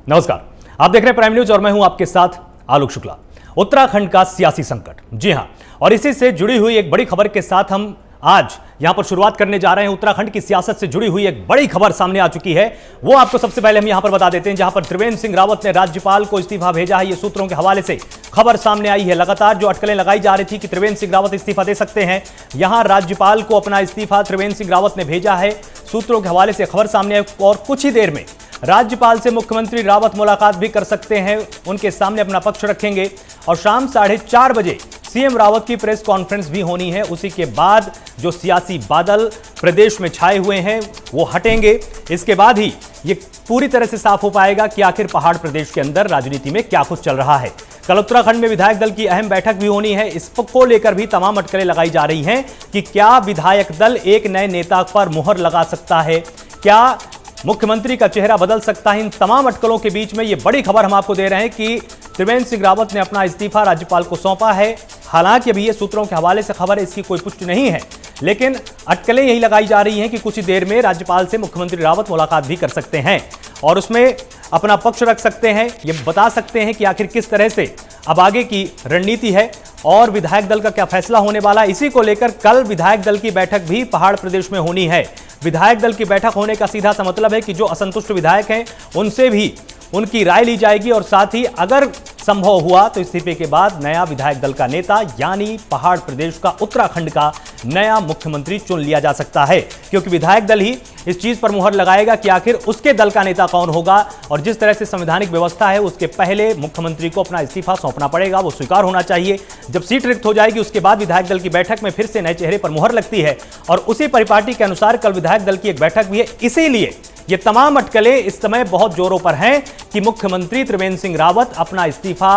नमस्कार, आप देख रहे हैं प्राइम न्यूज और मैं हूं आपके साथ आलोक शुक्ला। उत्तराखंड का सियासी संकट, जी हां, और इसी से जुड़ी हुई एक बड़ी खबर के साथ हम आज यहां पर शुरुआत करने जा रहे हैं। उत्तराखंड की सियासत से जुड़ी हुई एक बड़ी खबर सामने आ चुकी है, वो आपको सबसे पहले हम यहां पर बता देते हैं, जहां पर त्रिवेंद्र सिंह रावत ने राज्यपाल को इस्तीफा भेजा है। ये सूत्रों के हवाले से खबर सामने आई है। लगातार जो अटकलें लगाई जा रही थी कि त्रिवेंद्र सिंह रावत इस्तीफा दे सकते हैं, यहां राज्यपाल को अपना इस्तीफा त्रिवेंद्र सिंह रावत ने भेजा है। सूत्रों के हवाले से खबर सामने आई और कुछ ही देर में राज्यपाल से मुख्यमंत्री रावत मुलाकात भी कर सकते हैं, उनके सामने अपना पक्ष रखेंगे और शाम 4:30 बजे सीएम रावत की प्रेस कॉन्फ्रेंस भी होनी है। उसी के बाद जो सियासी बादल प्रदेश में छाए हुए हैं वो हटेंगे। इसके बाद ही ये पूरी तरह से साफ हो पाएगा कि आखिर पहाड़ प्रदेश के अंदर राजनीति में क्या कुछ चल रहा है। कल उत्तराखंड में विधायक दल की अहम बैठक भी होनी है। इसको लेकर भी तमाम अटकलें लगाई जा रही हैं कि क्या विधायक दल एक नए नेता पर मुहर लगा सकता है, क्या मुख्यमंत्री का चेहरा बदल सकता है। इन तमाम अटकलों के बीच में ये बड़ी खबर हम आपको दे रहे हैं कि त्रिवेंद्र सिंह रावत ने अपना इस्तीफा राज्यपाल को सौंपा है। हालांकि अभी ये सूत्रों के हवाले से खबर है, इसकी कोई पुष्टि नहीं है, लेकिन अटकलें यही लगाई जा रही हैं कि कुछ ही देर में राज्यपाल से मुख्यमंत्री रावत मुलाकात भी कर सकते हैं और उसमें अपना पक्ष रख सकते हैं। ये बता सकते हैं कि आखिर किस तरह से अब आगे की रणनीति है और विधायक दल का क्या फैसला होने वाला है। इसी को लेकर कल विधायक दल की बैठक भी पहाड़ प्रदेश में होनी है। विधायक दल की बैठक होने का सीधा सा मतलब है कि जो असंतुष्ट विधायक हैं उनसे भी उनकी राय ली जाएगी और साथ ही अगर संभव हुआ तो इस्तीफे के बाद नया विधायक दल का नेता यानी पहाड़ प्रदेश का, उत्तराखंड का नया मुख्यमंत्री चुन लिया जा सकता है, क्योंकि विधायक दल ही इस चीज पर मुहर लगाएगा कि आखिर उसके दल का नेता कौन होगा। और जिस तरह से संवैधानिक व्यवस्था है उसके पहले मुख्यमंत्री को अपना इस्तीफा सौंपना पड़ेगा, वो स्वीकार होना चाहिए। जब सीट रिक्त हो जाएगी उसके बाद विधायक दल की बैठक में फिर से नए चेहरे पर मुहर लगती है और उसी परिपाटी के अनुसार कल विधायक दल की एक बैठक भी है। इसीलिए ये तमाम अटकलें इस समय बहुत जोरों पर हैं कि मुख्यमंत्री त्रिवेंद्र सिंह रावत अपना इस्तीफा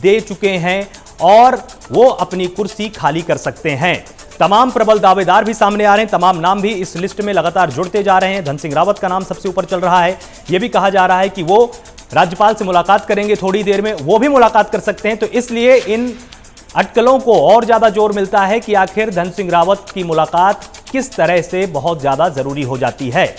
दे चुके हैं और वो अपनी कुर्सी खाली कर सकते हैं। तमाम प्रबल दावेदार भी सामने आ रहे हैं, तमाम नाम भी इस लिस्ट में लगातार जुड़ते जा रहे हैं। धन सिंह रावत का नाम सबसे ऊपर चल रहा है। यह भी कहा जा रहा है कि वो राज्यपाल से मुलाकात करेंगे थोड़ी देर में, वो भी मुलाकात कर सकते हैं। तो इसलिए इन अटकलों को और ज्यादा जोर मिलता है कि आखिर धन सिंह रावत की मुलाकात किस तरह से बहुत ज्यादा जरूरी हो जाती है।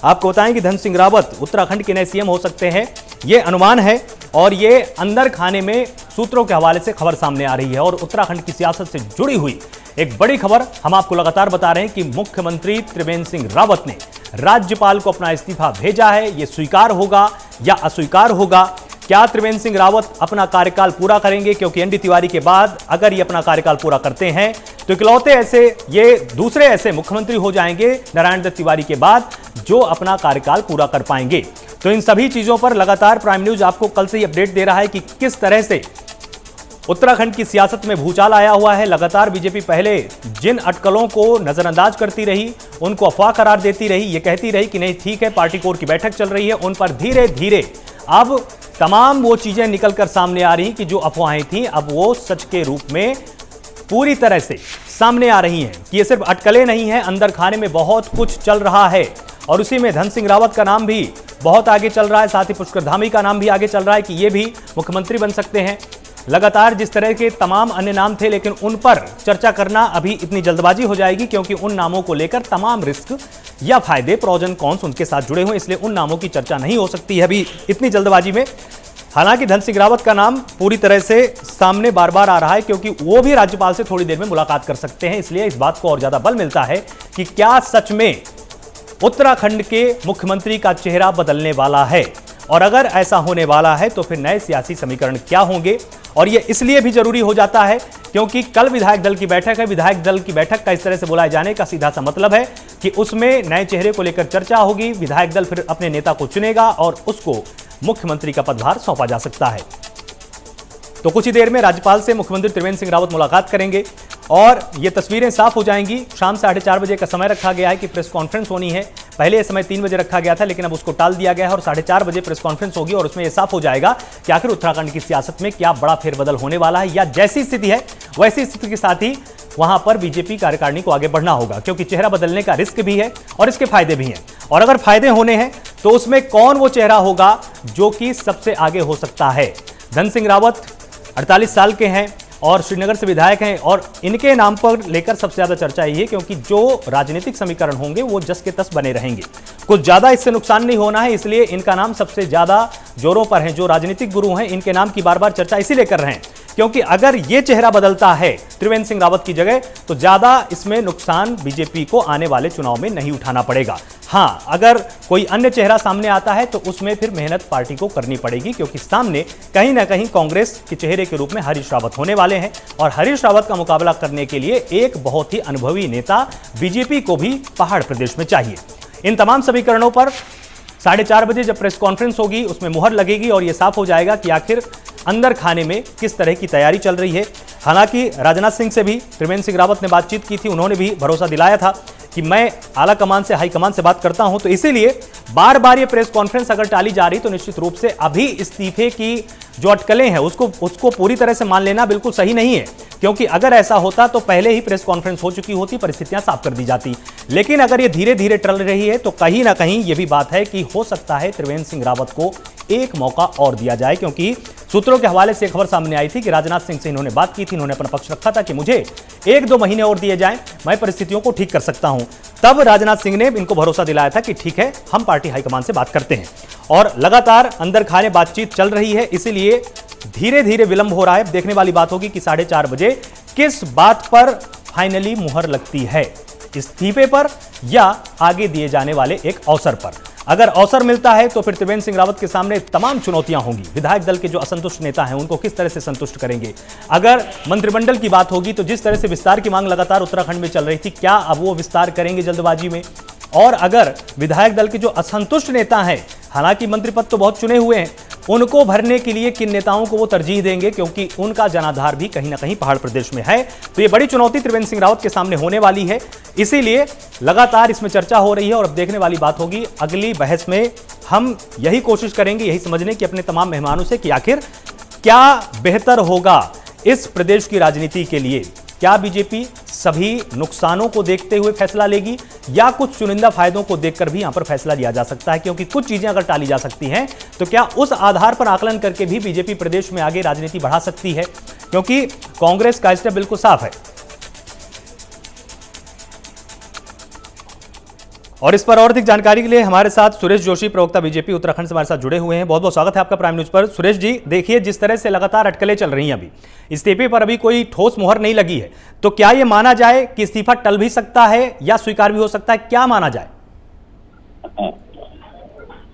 आपको बताएं कि धन सिंह रावत उत्तराखंड के नए सीएम हो सकते हैं, यह अनुमान है और ये अंदर खाने में सूत्रों के हवाले से खबर सामने आ रही है। और उत्तराखंड की सियासत से जुड़ी हुई एक बड़ी खबर हम आपको लगातार बता रहे हैं कि मुख्यमंत्री त्रिवेंद्र सिंह रावत ने राज्यपाल को अपना इस्तीफा भेजा है। यह स्वीकार होगा या अस्वीकार होगा। क्या त्रिवेंद्र सिंह रावत अपना कार्यकाल पूरा करेंगे, क्योंकि एनडी तिवारी के बाद अगर ये अपना कार्यकाल पूरा करते हैं तो इकलौते ऐसे ये दूसरे ऐसे मुख्यमंत्री हो जाएंगे नारायण दत्त तिवारी के बाद जो अपना कार्यकाल पूरा कर पाएंगे। तो इन सभी चीजों पर लगातार प्राइम न्यूज आपको कल से ही अपडेट दे रहा है कि किस तरह से उत्तराखंड की सियासत में भूचाल आया हुआ है। लगातार बीजेपी पहले जिन अटकलों को नजरअंदाज करती रही, उनको अफवाह करार देती रही, ये कहती रही कि नहीं ठीक है, पार्टी कोर की बैठक चल रही है, उन पर धीरे धीरे अब तमाम वो चीजें निकलकर सामने आ रही कि जो अफवाहें थी अब वो सच के रूप में पूरी तरह से सामने आ रही हैं कि ये सिर्फ अटकलें नहीं हैं, अंदर खाने में बहुत कुछ चल रहा है। और उसी में धन सिंह रावत का नाम भी बहुत आगे चल रहा है, साथ ही पुष्कर धामी का नाम भी आगे चल रहा है कि ये भी मुख्यमंत्री बन सकते हैं। लगातार जिस तरह के तमाम अन्य नाम थे, लेकिन उन पर चर्चा करना अभी इतनी जल्दबाजी हो जाएगी क्योंकि उन नामों को लेकर तमाम रिस्क या फायदे, प्रोज एंड कॉन्स उनके साथ जुड़े हुए, इसलिए उन नामों की चर्चा नहीं हो सकती है अभी इतनी जल्दबाजी में। हालांकि धन सिंह रावत का नाम पूरी तरह से सामने बार बार आ रहा है क्योंकि वो भी राज्यपाल से थोड़ी देर में मुलाकात कर सकते हैं, इसलिए इस बात को और ज्यादा बल मिलता है कि क्या सच में उत्तराखंड के मुख्यमंत्री का चेहरा बदलने वाला है। और अगर ऐसा होने वाला है तो फिर नए सियासी समीकरण क्या होंगे। और यह इसलिए भी जरूरी हो जाता है क्योंकि कल विधायक दल की बैठक है। विधायक दल की बैठक का इस तरह से बुलाए जाने का सीधा सा मतलब है कि उसमें नए चेहरे को लेकर चर्चा होगी। विधायक दल फिर अपने नेता को चुनेगा और उसको मुख्यमंत्री का पदभार सौंपा जा सकता है। तो कुछ ही देर में राज्यपाल से मुख्यमंत्री त्रिवेंद्र सिंह रावत मुलाकात करेंगे और ये तस्वीरें साफ हो जाएंगी। शाम 4:30 बजे का समय रखा गया है कि प्रेस कॉन्फ्रेंस होनी है। पहले यह समय 3 बजे रखा गया था, लेकिन अब उसको टाल दिया गया है और 4:30 बजे प्रेस कॉन्फ्रेंस होगी और उसमें यह साफ हो जाएगा कि आखिर उत्तराखंड की सियासत में क्या बड़ा फेरबदल होने वाला है, या जैसी स्थिति है वैसी स्थिति के साथ ही वहां पर बीजेपी कार्यकारिणी को आगे बढ़ना होगा, क्योंकि चेहरा बदलने का रिस्क भी है और इसके फायदे भी हैं। और अगर फायदे होने हैं तो उसमें कौन वो चेहरा होगा जो कि सबसे आगे हो सकता है। धन सिंह रावत 48 साल के हैं और श्रीनगर से विधायक हैं, और इनके नाम पर लेकर सबसे ज्यादा चर्चा यही है क्योंकि जो राजनीतिक समीकरण होंगे वो जस के तस बने रहेंगे, कुछ ज्यादा इससे नुकसान नहीं होना है, इसलिए इनका नाम सबसे ज्यादा जोरों पर है। जो राजनीतिक गुरु हैं इनके नाम की बार बार चर्चा इसीलिए कर रहे हैं क्योंकि अगर ये चेहरा बदलता है त्रिवेंद्र सिंह रावत की जगह तो ज्यादा इसमें नुकसान बीजेपी को आने वाले चुनाव में नहीं उठाना पड़ेगा। हां, अगर कोई अन्य चेहरा सामने आता है तो उसमें फिर मेहनत पार्टी को करनी पड़ेगी क्योंकि सामने कहीं ना कहीं कांग्रेस के चेहरे के रूप में हरीश रावत होने वाले हैं और हरीश रावत का मुकाबला करने के लिए एक बहुत ही अनुभवी नेता बीजेपी को भी पहाड़ प्रदेश में चाहिए। इन तमाम समीकरणों पर 4:30 बजे जब प्रेस कॉन्फ्रेंस होगी उसमें मुहर लगेगी और यह साफ हो जाएगा कि आखिर अंदर खाने में किस तरह की तैयारी चल रही है। हालांकि राजनाथ सिंह से भी त्रिवेंद्र सिंह रावत ने बातचीत की थी, उन्होंने भी भरोसा दिलाया था कि मैं आला कमान से हाई कमान से बात करता हूं, तो इसीलिए बार बार ये प्रेस कॉन्फ्रेंस अगर टाली जा रही तो निश्चित रूप से अभी इस्तीफे की जो अटकलें हैं उसको पूरी तरह से मान लेना बिल्कुल सही नहीं है क्योंकि अगर ऐसा होता तो पहले ही प्रेस कॉन्फ्रेंस हो चुकी होती, परिस्थितियां साफ कर दी जाती। लेकिन अगर ये धीरे धीरे टल रही है तो कहीं ना कहीं ये भी बात है कि हो सकता है त्रिवेंद्र सिंह रावत को एक मौका और दिया जाए क्योंकि सूत्रों के हवाले से खबर सामने आई थी कि राजनाथ सिंह से इन्होंने बात की थी, इन्होंने अपना पक्ष रखा था कि मुझे 1-2 महीने और दिए जाएं, मैं परिस्थितियों को ठीक कर सकता हूं। तब राजनाथ सिंह ने इनको भरोसा दिलाया था कि ठीक है, हम पार्टी हाईकमान से बात करते हैं और लगातार अंदर खाने बातचीत चल रही है, इसीलिए धीरे धीरे विलंब हो रहा है। देखने वाली बात होगी कि 4:30 बजे किस बात पर फाइनली मुहर लगती है, इस्तीफे पर या आगे दिए जाने वाले एक अवसर पर। अगर अवसर मिलता है तो फिर त्रिवेंद्र सिंह रावत के सामने तमाम चुनौतियां होंगी। विधायक दल के जो असंतुष्ट नेता हैं उनको किस तरह से संतुष्ट करेंगे। अगर मंत्रिमंडल की बात होगी तो जिस तरह से विस्तार की मांग लगातार उत्तराखंड में चल रही थी, क्या अब वो विस्तार करेंगे जल्दबाजी में। और अगर विधायक दल के जो असंतुष्ट नेता हैं, हालांकि मंत्री पद तो बहुत चुने हुए हैं, उनको भरने के लिए किन नेताओं को वो तरजीह देंगे क्योंकि उनका जनाधार भी कहीं ना कहीं पहाड़ प्रदेश में है। तो ये बड़ी चुनौती त्रिवेंद्र सिंह रावत के सामने होने वाली है, इसीलिए लगातार इसमें चर्चा हो रही है और अब देखने वाली बात होगी अगली बहस में। हम यही कोशिश करेंगे, यही समझने की अपने तमाम मेहमानों से कि आखिर क्या बेहतर होगा इस प्रदेश की राजनीति के लिए। क्या बीजेपी सभी नुकसानों को देखते हुए फैसला लेगी या कुछ चुनिंदा फायदों को देखकर भी यहां पर फैसला लिया जा सकता है क्योंकि कुछ चीजें अगर टाली जा सकती हैं तो क्या उस आधार पर आकलन करके भी बीजेपी प्रदेश में आगे राजनीति बढ़ा सकती है क्योंकि कांग्रेस का स्टेप बिल्कुल साफ है। और इस पर और अधिक जानकारी के लिए हमारे साथ सुरेश जोशी, प्रवक्ता बीजेपी उत्तराखंड से हमारे साथ जुड़े हुए हैं। बहुत बहुत स्वागत है आपका प्राइम न्यूज पर। सुरेश जी, देखिए जिस तरह से लगातार अटकलें चल रही हैं, अभी इस्तीफे पर अभी कोई ठोस मुहर नहीं लगी है, तो क्या यह माना जाए कि इस्तीफा टल भी सकता है या स्वीकार भी हो सकता है, क्या माना जाए?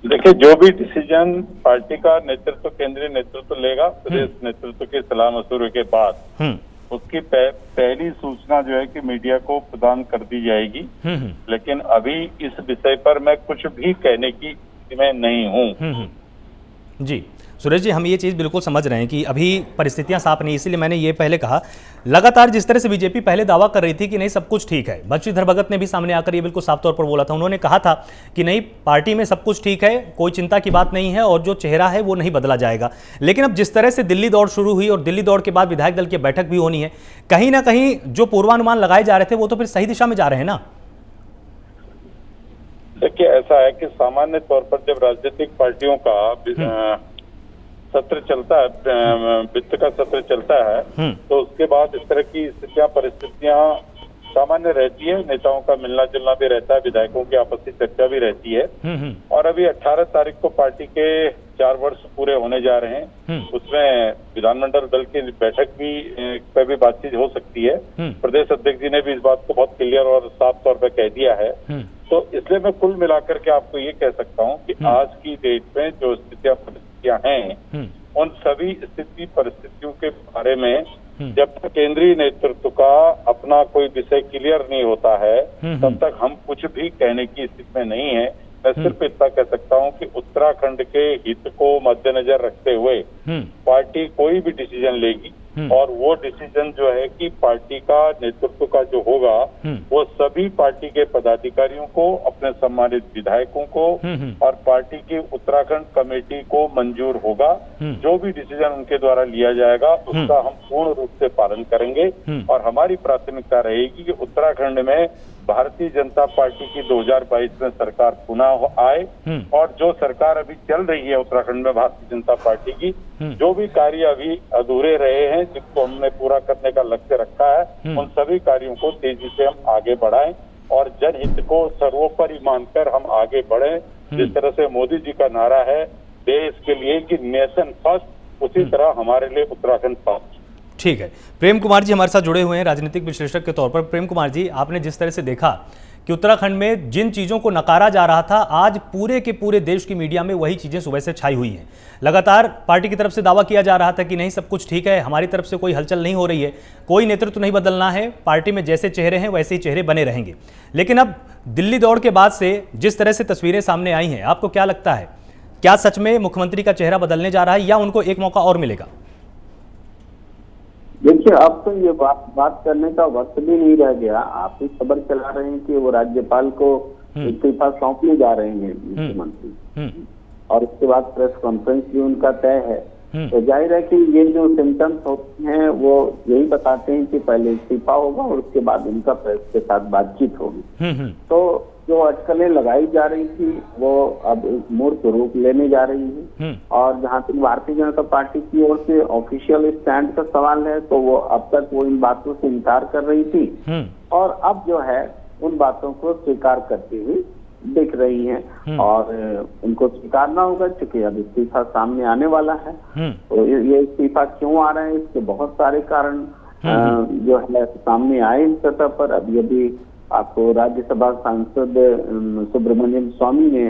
देखिए, जो भी डिसीजन पार्टी का नेतृत्व, केंद्रीय नेतृत्व लेगा प्रदेश नेतृत्व के सलाह मशवरे के बाद उसकी पहली सूचना जो है कि मीडिया को प्रदान कर दी जाएगी। लेकिन अभी इस विषय पर मैं कुछ भी कहने की मैं नहीं हूँ। जी सुरेश जी, हम ये चीज़ बिल्कुल समझ रहे हैं कि अभी परिस्थितियां साफ नहीं, इसीलिए मैंने ये पहले कहा। लगातार जिस तरह से बीजेपी पहले दावा कर रही थी कि नहीं सब कुछ ठीक है, बंशीधर भगत ने भी सामने आकर ये बिल्कुल साफ तौर पर बोला था। उन्होंने कहा था कि नहीं, पार्टी में सब कुछ ठीक है, कोई चिंता की बात नहीं है और जो चेहरा है वो नहीं बदला जाएगा। लेकिन अब जिस तरह से दिल्ली दौड़ शुरू हुई और दिल्ली दौड़ के बाद विधायक दल की बैठक भी होनी है, कहीं ना कहीं जो पूर्वानुमान लगाए जा रहे थे वो तो फिर सही दिशा में जा रहे हैं ना। देखिए, ऐसा है कि सामान्य तौर पर जब राजनीतिक पार्टियों का सत्र चलता है, वित्त का सत्र चलता है, तो उसके बाद इस तरह की स्थितियां, परिस्थितियां सामान्य रहती है। नेताओं का मिलना जुलना भी रहता है, विधायकों की आपसी चर्चा भी रहती है। और अभी 18 तारीख को पार्टी के 4 वर्ष पूरे होने जा रहे हैं। उसमें विधानमंडल दल की बैठक भी पे भी बातचीत हो सकती है। प्रदेश अध्यक्ष जी ने भी इस बात को बहुत क्लियर और साफ तौर पर कह दिया है। तो इसलिए मैं कुल मिलाकर के आपको ये कह सकता हूँ कि आज की डेट में जो स्थितियां परिस्थितियां हैं, उन सभी स्थिति परिस्थितियों के बारे में जब तक केंद्रीय नेतृत्व का अपना कोई विषय क्लियर नहीं होता है, तब तक हम कुछ भी कहने की स्थिति में नहीं है। मैं सिर्फ इतना कह सकता हूं कि उत्तराखंड के हित को मद्देनजर रखते हुए पार्टी कोई भी डिसीजन लेगी और वो डिसीजन जो है कि पार्टी का नेतृत्व का जो होगा वो सभी पार्टी के पदाधिकारियों को, अपने सम्मानित विधायकों को और पार्टी की उत्तराखंड कमेटी को मंजूर होगा। जो भी डिसीजन उनके द्वारा लिया जाएगा उसका हम पूर्ण रूप से पालन करेंगे और हमारी प्राथमिकता रहेगी कि उत्तराखंड में भारतीय जनता पार्टी की 2022 में सरकार पुनः आए और जो सरकार अभी चल रही है उत्तराखंड में भारतीय जनता पार्टी की, जो भी कार्य अभी अधूरे रहे हैं जिनको हमने पूरा करने का लक्ष्य रखा है, उन सभी कार्यों को तेजी से हम आगे बढ़ाएं और जनहित को सर्वोपरि मानकर हम आगे बढ़ें। जिस तरह से मोदी जी का नारा है देश के लिए कि नेशन फर्स्ट, उसी तरह हमारे लिए उत्तराखंड फर्स्ट। ठीक है, प्रेम कुमार जी हमारे साथ जुड़े हुए हैं राजनीतिक विश्लेषक के तौर पर। प्रेम कुमार जी, आपने जिस तरह से देखा कि उत्तराखंड में जिन चीज़ों को नकारा जा रहा था, आज पूरे के पूरे देश की मीडिया में वही चीज़ें सुबह से छाई हुई हैं। लगातार पार्टी की तरफ से दावा किया जा रहा था कि नहीं, सब कुछ ठीक है, हमारी तरफ से कोई हलचल नहीं हो रही है, कोई नेतृत्व नहीं बदलना है, पार्टी में जैसे चेहरे हैं वैसे ही चेहरे बने रहेंगे। लेकिन अब दिल्ली दौड़ के बाद से जिस तरह से तस्वीरें सामने आई हैं, आपको क्या लगता है, क्या सच में मुख्यमंत्री का चेहरा बदलने जा रहा है या उनको एक मौका और मिलेगा? देखिए, अब तो ये बात करने का वक्त भी नहीं रह गया। आप ही खबर चला रहे हैं कि वो राज्यपाल को इस्तीफा सौंपने जा रहे हैं मुख्यमंत्री, और उसके बाद प्रेस कॉन्फ्रेंस भी उनका तय है। तो जाहिर है कि ये जो सिम्टम्स होते हैं वो यही बताते हैं कि पहले इस्तीफा होगा और उसके बाद उनका प्रेस के साथ बातचीत होगी। तो जो अटकलें लगाई जा रही थी वो अब मूर्त रूप लेने जा रही है। और जहां तक भारतीय जनता पार्टी की ओर से ऑफिशियल स्टैंड का सवाल है, तो वो अब तक वो इन बातों से इनकार कर रही थी और अब जो है उन बातों को स्वीकार करती हुई दिख रही हैं और उनको स्वीकारना होगा क्योंकि अब इस्तीफा सामने आने वाला है। तो ये इस्तीफा क्यों आ रहे हैं, इसके बहुत सारे कारण जो है सामने आए इस सतह पर। अब यदि आपको राज्यसभा सांसद सुब्रमण्यम स्वामी ने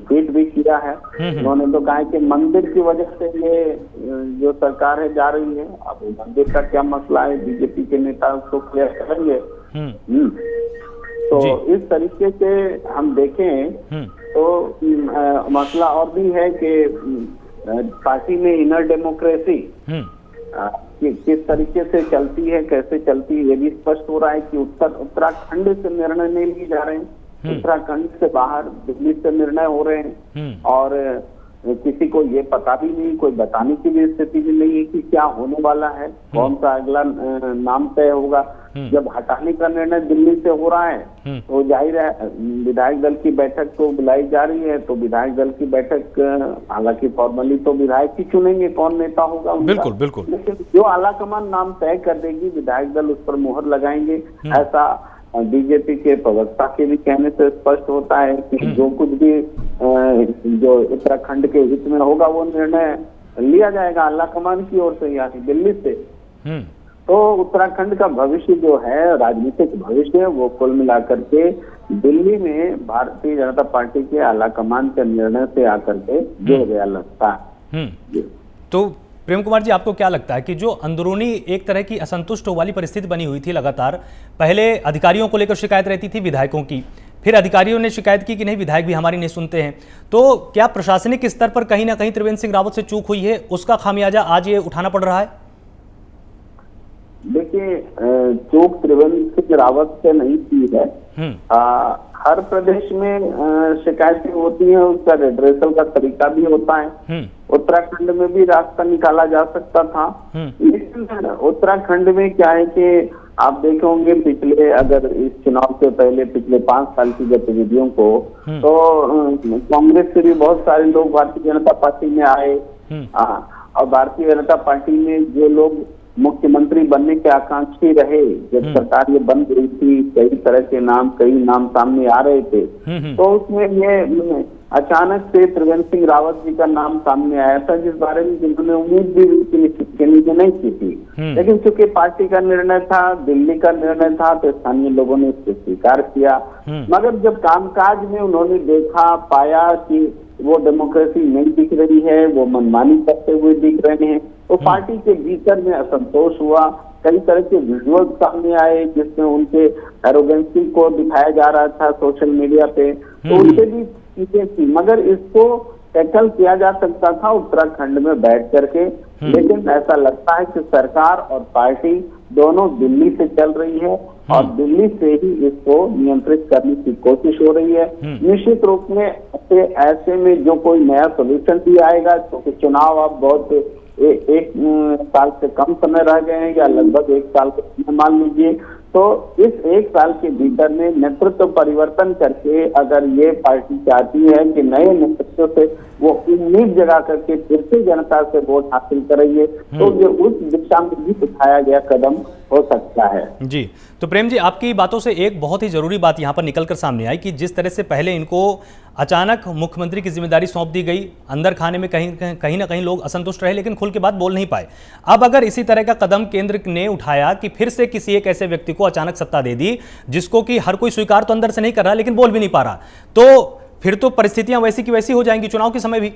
ट्वीट भी किया है। उन्होंने तो कहा कि मंदिर की वजह से ये जो सरकार है जा रही है। अब मंदिर का क्या मसला है, बीजेपी के नेता उसको क्लियर करेंगे। तो इस तरीके से हम देखें तो मसला और भी है कि पार्टी में इनर डेमोक्रेसी किस तरीके से चलती है, कैसे चलती है, ये भी स्पष्ट हो रहा है कि उत्तराखंड से निर्णय नहीं लिए जा रहे हैं, उत्तराखंड से बाहर दिल्ली से निर्णय हो रहे हैं और किसी को ये पता भी नहीं, कोई बताने की भी स्थिति भी नहीं है कि क्या होने वाला है, कौन सा अगला नाम तय होगा। जब हटाने का निर्णय दिल्ली से हो रहा है तो जाहिर है विधायक दल की बैठक तो बुलाई जा रही है, तो विधायक दल की बैठक हालांकि फॉर्मली तो विधायक ही चुनेंगे कौन नेता होगा उनका। बिल्कुल बिल्कुल, लेकिन जो आलाकमान नाम तय कर देगी विधायक दल उस पर मुहर लगाएंगे, ऐसा बीजेपी के प्रवक्ता के भी कहने से स्पष्ट होता है कि जो कुछ भी जो उत्तराखंड के हित में होगा वो निर्णय लिया जाएगा आलाकमान की ओर से, यानी दिल्ली से। तो उत्तराखंड का भविष्य जो है, राजनीतिक भविष्य, वो कुल मिलाकर के दिल्ली में भारतीय जनता पार्टी के आलाकमान के निर्णय से आकर के जुड़ गया लगता है। तो प्रेम कुमार जी, आपको क्या लगता है कि जो अंदरूनी एक तरह की असंतुष्ट वाली परिस्थिति बनी हुई थी लगातार, पहले अधिकारियों को लेकर शिकायत रहती थी विधायकों की, फिर अधिकारियों ने शिकायत की कि नहीं विधायक भी हमारी नहीं सुनते हैं, तो क्या प्रशासनिक स्तर पर कहीं ना कहीं त्रिवेंद्र सिंह रावत से चूक हुई है, उसका खामियाजा आज ये उठाना पड़ रहा है? देखिए, चूक त्रिवेंद्र सिंह रावत से नहीं की है। हर प्रदेश में शिकायतें होती हैं, उसका रेड्रेसल का तरीका भी होता है। उत्तराखंड में भी रास्ता निकाला जा सकता था, लेकिन उत्तराखंड में क्या है कि आप देखे होंगे पिछले, अगर इस चुनाव से पहले पिछले 5 साल की गतिविधियों को, तो कांग्रेस से भी बहुत सारे लोग भारतीय जनता पार्टी में आए और भारतीय जनता पार्टी में जो लोग मुख्यमंत्री बनने के आकांक्षी रहे, जब सरकार ये बन गई थी, कई तरह के नाम, कई नाम सामने आ रहे थे, तो उसमें ये अचानक से त्रिवेंद्र सिंह रावत जी का नाम सामने आया था, जिस बारे में जिन्होंने उम्मीद भी नहीं की थी। लेकिन चूंकि पार्टी का निर्णय था, दिल्ली का निर्णय था, तो स्थानीय लोगों ने इसको स्वीकार किया। मगर जब कामकाज में उन्होंने देखा, पाया कि वो डेमोक्रेसी नहीं दिख रही है, वो मनमानी करते हुए दिख रहे हैं, तो पार्टी के भीतर में असंतोष हुआ। कई तरह के विजुअल सामने आए जिसमें उनके एरोगेंसी को दिखाया जा रहा था सोशल मीडिया पे, तो उनसे भी चीजें थी। मगर इसको टैकल किया जा सकता था उत्तराखंड में बैठ करके, लेकिन ऐसा लगता है कि सरकार और पार्टी दोनों दिल्ली से चल रही है और दिल्ली से ही इसको नियंत्रित करने की कोशिश हो रही है। निश्चित रूप में ऐसे में जो कोई नया सोल्यूशन भी आएगा, क्योंकि चुनाव अब बहुत एक साल से कम समय रह गए हैं या लगभग 1 साल का समय मान लीजिए, तो इस एक साल के भीतर में नेतृत्व परिवर्तन करके अगर ये पार्टी चाहती है कि नए नेतृत्व से वो उम्मीद जगा करके फिर से जनता से वोट हासिल करेंगे, तो ये उस दिशा में भी उठाया गया कदम हो सकता है। जी, तो प्रेम जी, आपकी बातों से एक बहुत ही जरूरी बात यहाँ पर निकलकर सामने आई कि जिस तरह से पहले इनको अचानक मुख्यमंत्री की जिम्मेदारी सौंप दी गई, अंदर खाने में कहीं ना कहीं लोग असंतुष्ट रहे, लेकिन खुल के बात बोल नहीं पाए। अब अगर इसी तरह का कदम केंद्र ने उठाया कि फिर से किसी एक ऐसे व्यक्ति को अचानक सत्ता दे दी जिसको कि हर कोई स्वीकार तो अंदर से नहीं कर रहा लेकिन बोल भी नहीं पा रहा, तो फिर तो परिस्थितियां वैसी की वैसी हो जाएंगी चुनाव के समय भी।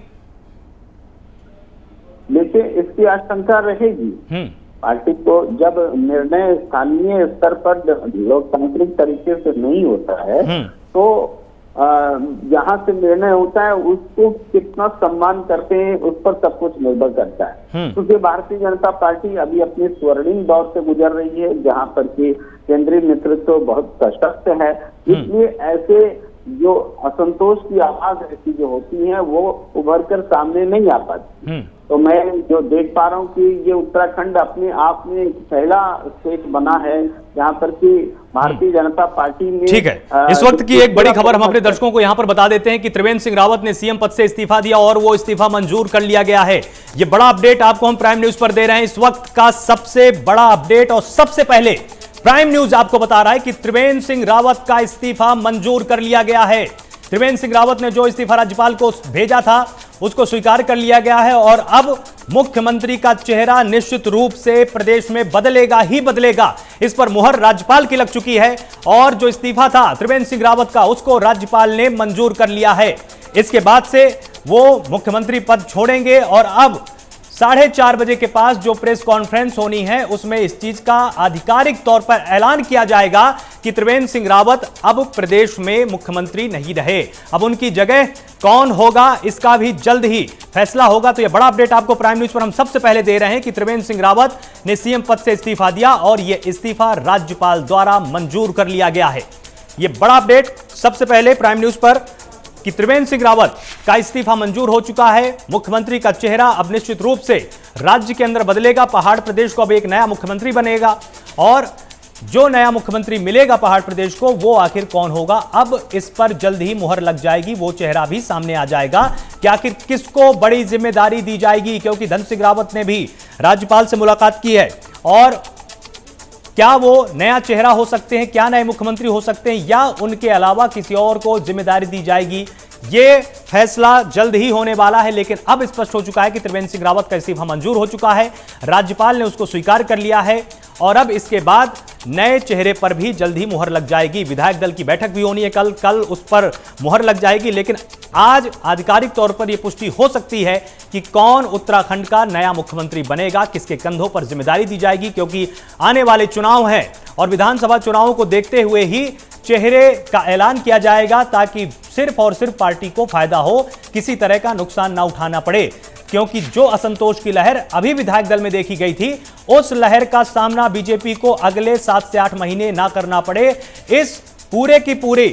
देखिए, इसकी आशंका रहेगी। पार्टी को जब निर्णय स्थानीय स्तर पर लोकतांत्रिक तरीके से नहीं होता है, तो जहाँ से निर्णय होता है उसको कितना सम्मान करते हैं उस पर सब कुछ निर्भर करता है। क्योंकि भारतीय जनता पार्टी अभी अपने स्वर्णिम दौर से गुजर रही है, जहाँ पर कि केंद्रीय नेतृत्व बहुत सशक्त है, इसलिए ऐसे जो असंतोष की आवाज ऐसी जो होती है वो उभर कर सामने नहीं आ पाती। तो मैं जो देख पा रहा हूँ कि ये उत्तराखंड अपने आप में एक पहला स्टेट बना है जहाँ पर कि भारतीय जनता पार्टी ने। ठीक है, इस वक्त की एक बड़ी खबर हम अपने दर्शकों को यहाँ पर बता देते हैं कि त्रिवेंद्र सिंह रावत ने सीएम पद से इस्तीफा दिया और वो इस्तीफा मंजूर कर लिया गया है। ये बड़ा अपडेट आपको हम प्राइम न्यूज पर दे रहे हैं, इस वक्त का सबसे बड़ा अपडेट, और सबसे पहले प्राइम न्यूज आपको बता रहा है कि त्रिवेंद्र सिंह रावत का इस्तीफा मंजूर कर लिया गया है। त्रिवेंद्र सिंह रावत ने जो इस्तीफा राज्यपाल को भेजा था उसको स्वीकार कर लिया गया है और अब मुख्यमंत्री का चेहरा निश्चित रूप से प्रदेश में बदलेगा ही बदलेगा। इस पर मुहर राज्यपाल की लग चुकी है और जो इस्तीफा था त्रिवेंद्र सिंह रावत का उसको राज्यपाल ने मंजूर कर लिया है। इसके बाद से वो मुख्यमंत्री पद छोड़ेंगे और अब 4:30 बजे के पास जो प्रेस कॉन्फ्रेंस होनी है उसमें इस चीज का आधिकारिक तौर पर ऐलान किया जाएगा कि त्रिवेंद्र सिंह रावत अब प्रदेश में मुख्यमंत्री नहीं रहे। अब उनकी जगह कौन होगा इसका भी जल्द ही फैसला होगा। तो यह बड़ा अपडेट आपको प्राइम न्यूज पर हम सबसे पहले दे रहे हैं कि त्रिवेंद्र सिंह रावत ने सीएम पद से इस्तीफा दिया और यह इस्तीफा राज्यपाल द्वारा मंजूर कर लिया गया है। यह बड़ा अपडेट सबसे पहले प्राइम न्यूज पर कि त्रिवेंद्र सिंह रावत का इस्तीफा मंजूर हो चुका है। मुख्यमंत्री का चेहरा अब निश्चित रूप से राज्य के अंदर बदलेगा। पहाड़ प्रदेश को अब एक नया मुख्यमंत्री बनेगा और जो नया मुख्यमंत्री मिलेगा पहाड़ प्रदेश को वो आखिर कौन होगा, अब इस पर जल्द ही मुहर लग जाएगी। वो चेहरा भी सामने आ जाएगा कि आखिर किसको बड़ी जिम्मेदारी दी जाएगी, क्योंकि धन सिंह रावत ने भी राज्यपाल से मुलाकात की है और क्या वो नया चेहरा हो सकते हैं, क्या नए मुख्यमंत्री हो सकते हैं या उनके अलावा किसी और को जिम्मेदारी दी जाएगी, ये फैसला जल्द ही होने वाला है। लेकिन अब स्पष्ट हो चुका है कि त्रिवेंद्र सिंह रावत का इस्तीफा मंजूर हो चुका है, राज्यपाल ने उसको स्वीकार कर लिया है और अब इसके बाद नए चेहरे पर भी जल्द ही मुहर लग जाएगी। विधायक दल की बैठक भी होनी है कल उस पर मुहर लग जाएगी। लेकिन आज आधिकारिक तौर पर यह पुष्टि हो सकती है कि कौन उत्तराखंड का नया मुख्यमंत्री बनेगा, किसके कंधों पर जिम्मेदारी दी जाएगी, क्योंकि आने वाले चुनाव हैं और विधानसभा चुनावों को देखते हुए ही चेहरे का ऐलान किया जाएगा ताकि सिर्फ और सिर्फ पार्टी को फायदा हो, किसी तरह का नुकसान ना उठाना पड़े। क्योंकि जो असंतोष की लहर अभी विधायक दल में देखी गई थी उस लहर का सामना बीजेपी को अगले 7 से 8 महीने ना करना पड़े, इस पूरे की पूरी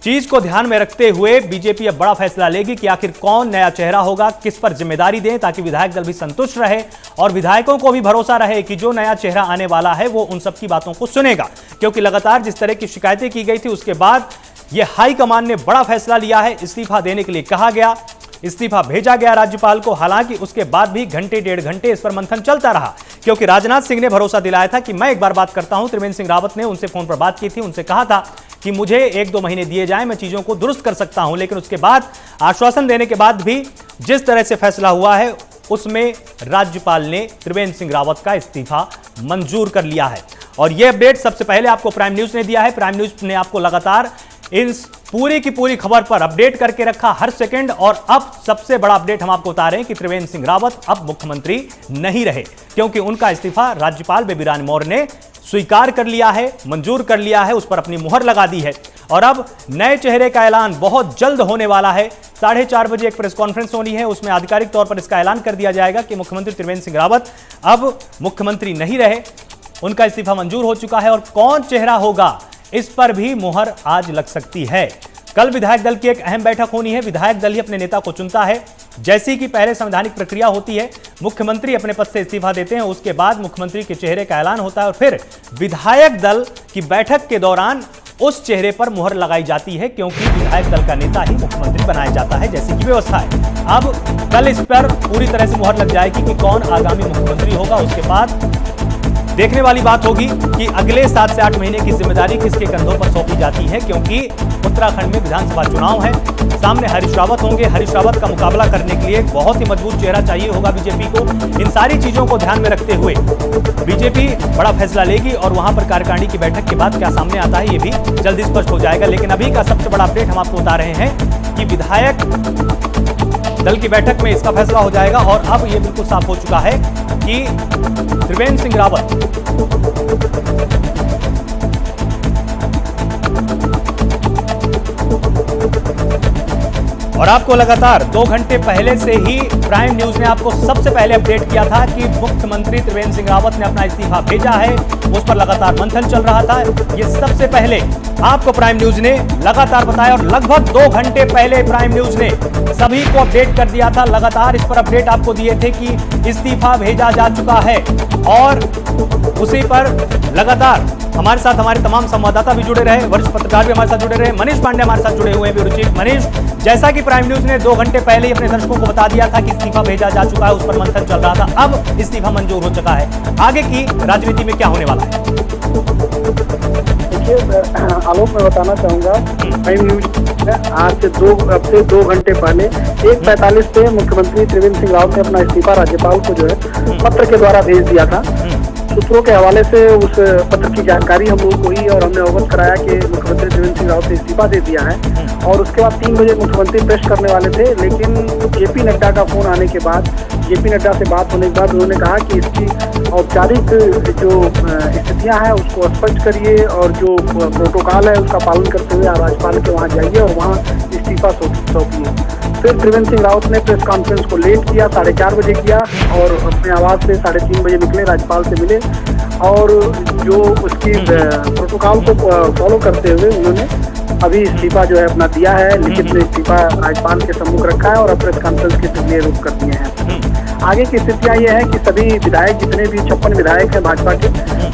चीज को ध्यान में रखते हुए बीजेपी अब बड़ा फैसला लेगी कि आखिर कौन नया चेहरा होगा, किस पर जिम्मेदारी दें ताकि विधायक दल भी संतुष्ट रहे और विधायकों को भी भरोसा रहे कि जो नया चेहरा आने वाला है वो उन सबकी बातों को सुनेगा। क्योंकि लगातार जिस तरह की शिकायतें की गई थी उसके बाद यह हाईकमान ने बड़ा फैसला लिया है। इस्तीफा देने के लिए कहा गया, इस्तीफा भेजा गया राज्यपाल को। हालांकि उसके बाद भी घंटे 1.5 घंटे इस पर मंथन चलता रहा क्योंकि राजनाथ सिंह ने भरोसा दिलाया था कि मैं एक बार बात करता हूं। त्रिवेंद्र सिंह रावत ने उनसे फोन पर बात की थी, उनसे कहा था कि मुझे 1-2 महीने दिए जाएं, मैं चीजों को दुरुस्त कर सकता हूं। लेकिन उसके बाद आश्वासन देने के बाद भी जिस तरह से फैसला हुआ है उसमें राज्यपाल ने त्रिवेंद्र सिंह रावत का इस्तीफा मंजूर कर लिया है और यह अपडेट सबसे पहले आपको प्राइम न्यूज ने दिया है। प्राइम न्यूज ने आपको लगातार इस पूरी की पूरी खबर पर अपडेट करके रखा हर सेकंड और अब सबसे बड़ा अपडेट हम आपको बता रहे हैं कि त्रिवेंद्र सिंह रावत अब मुख्यमंत्री नहीं रहे क्योंकि उनका इस्तीफा राज्यपाल बेबी रानी मौर्य ने स्वीकार कर लिया है, मंजूर कर लिया है, उस पर अपनी मुहर लगा दी है और अब नए चेहरे का ऐलान बहुत जल्द होने वाला है। 4:30 बजे एक प्रेस कॉन्फ्रेंस होनी है, उसमें आधिकारिक तौर पर इसका ऐलान कर दिया जाएगा कि मुख्यमंत्री त्रिवेंद्र सिंह रावत अब मुख्यमंत्री नहीं रहे, उनका इस्तीफा मंजूर हो चुका है और कौन चेहरा होगा इस पर भी मुहर आज लग सकती है। कल विधायक दल की एक अहम बैठक होनी है, विधायक दल ही अपने नेता को चुनता है। जैसी कि पहले संवैधानिक प्रक्रिया होती है, मुख्यमंत्री अपने पद से इस्तीफा देते हैं, उसके बाद मुख्यमंत्री के चेहरे का ऐलान होता है और फिर विधायक दल की बैठक के दौरान उस चेहरे पर मुहर लगाई जाती है, क्योंकि विधायक दल का नेता ही मुख्यमंत्री बनाया जाता है, जैसी की व्यवस्था है। अब कल इस पर पूरी तरह से मुहर लग जाएगी कि कौन आगामी मुख्यमंत्री होगा। उसके बाद देखने वाली बात होगी कि अगले 7 से 8 महीने की जिम्मेदारी किसके कंधों पर सौंपी जाती है, क्योंकि उत्तराखंड में विधानसभा चुनाव है। सामने हरीश रावत होंगे। हरीश रावत का मुकाबला करने के लिए एक बहुत ही मजबूत चेहरा चाहिए होगा बीजेपी को। इन सारी चीजों को ध्यान में रखते हुए बीजेपी बड़ा फैसला लेगी और वहां पर कार्यकारिणी की बैठक के बाद क्या सामने आता है, ये भी जल्दी स्पष्ट हो जाएगा। लेकिन अभी का सबसे बड़ा अपडेट हम आपको बता रहे हैं कि विधायक दल की बैठक में इसका फैसला हो जाएगा और अब यह बिल्कुल साफ हो चुका है कि त्रिवेंद्र सिंह रावत और आपको लगातार 2 घंटे पहले से ही प्राइम न्यूज ने आपको सबसे पहले अपडेट किया था कि मुख्यमंत्री त्रिवेंद्र सिंह रावत ने अपना इस्तीफा भेजा है। उस पर लगातार मंथन चल रहा था। ये सबसे पहले आपको प्राइम न्यूज ने लगातार बताया और लगभग 2 घंटे पहले प्राइम न्यूज ने सभी को अपडेट कर दिया था। लगातार इस पर अपडेट आपको दिए थे कि इस्तीफा भेजा जा चुका है और उसी पर लगातार हमारे साथ हमारे तमाम संवाददाता भी जुड़े रहे, वरिष्ठ पत्रकार भी हमारे साथ जुड़े रहे। मनीष पांडे हमारे साथ जुड़े हुए हैं, ब्यूरो चीफ। मनीष, जैसा कि प्राइम न्यूज ने 2 घंटे पहले ही अपने दर्शकों को बता दिया था कि इस्तीफा भेजा जा चुका है, उस पर मंथन चल रहा था, अब इस्तीफा मंजूर हो चुका है। आगे की राजनीति में क्या होने वाला है? देखिए आलोक, मैं बताना चाहूंगा, प्राइम न्यूज आज से 2 घंटे पहले 1:45 पे मुख्यमंत्री त्रिवेंद्र सिंह रावत ने अपना इस्तीफा राज्यपाल को जो है पत्र के द्वारा भेज दिया था। सूत्रों के हवाले से उस पत्र की जानकारी हम लोग को हुई और हमने अवगत कराया कि मुख्यमंत्री त्रिवेंद्र सिंह रावत ने इस्तीफा दे दिया है। और उसके बाद 3 बजे मुख्यमंत्री प्रेस करने वाले थे, लेकिन जेपी नड्डा का फोन आने के बाद, जेपी नड्डा से बात होने के बाद उन्होंने कहा कि इसकी औपचारिक जो स्थितियां हैं उसको स्पष्ट करिए और जो प्रोटोकॉल है उसका पालन करते हुए राज्यपाल के वहाँ जाइए और वहाँ इस्तीफा सौंपिए। फिर त्रिवेंद्र सिंह रावत ने प्रेस कॉन्फ्रेंस को लेट किया, 4:30 बजे किया और अपने आवास से 3:30 बजे निकले, राज्यपाल से मिले और जो उसकी प्रोटोकॉल को फॉलो करते हुए उन्होंने अभी इस्तीफा जो है अपना दिया है। लिखित में इस्तीफा राज्यपाल के सम्मुख रखा है और प्रेस कॉन्फ्रेंस के लिए रुक कर दिए हैं। आगे की स्थितियां ये है कि सभी विधायक, जितने भी 56 विधायक हैं भाजपा के,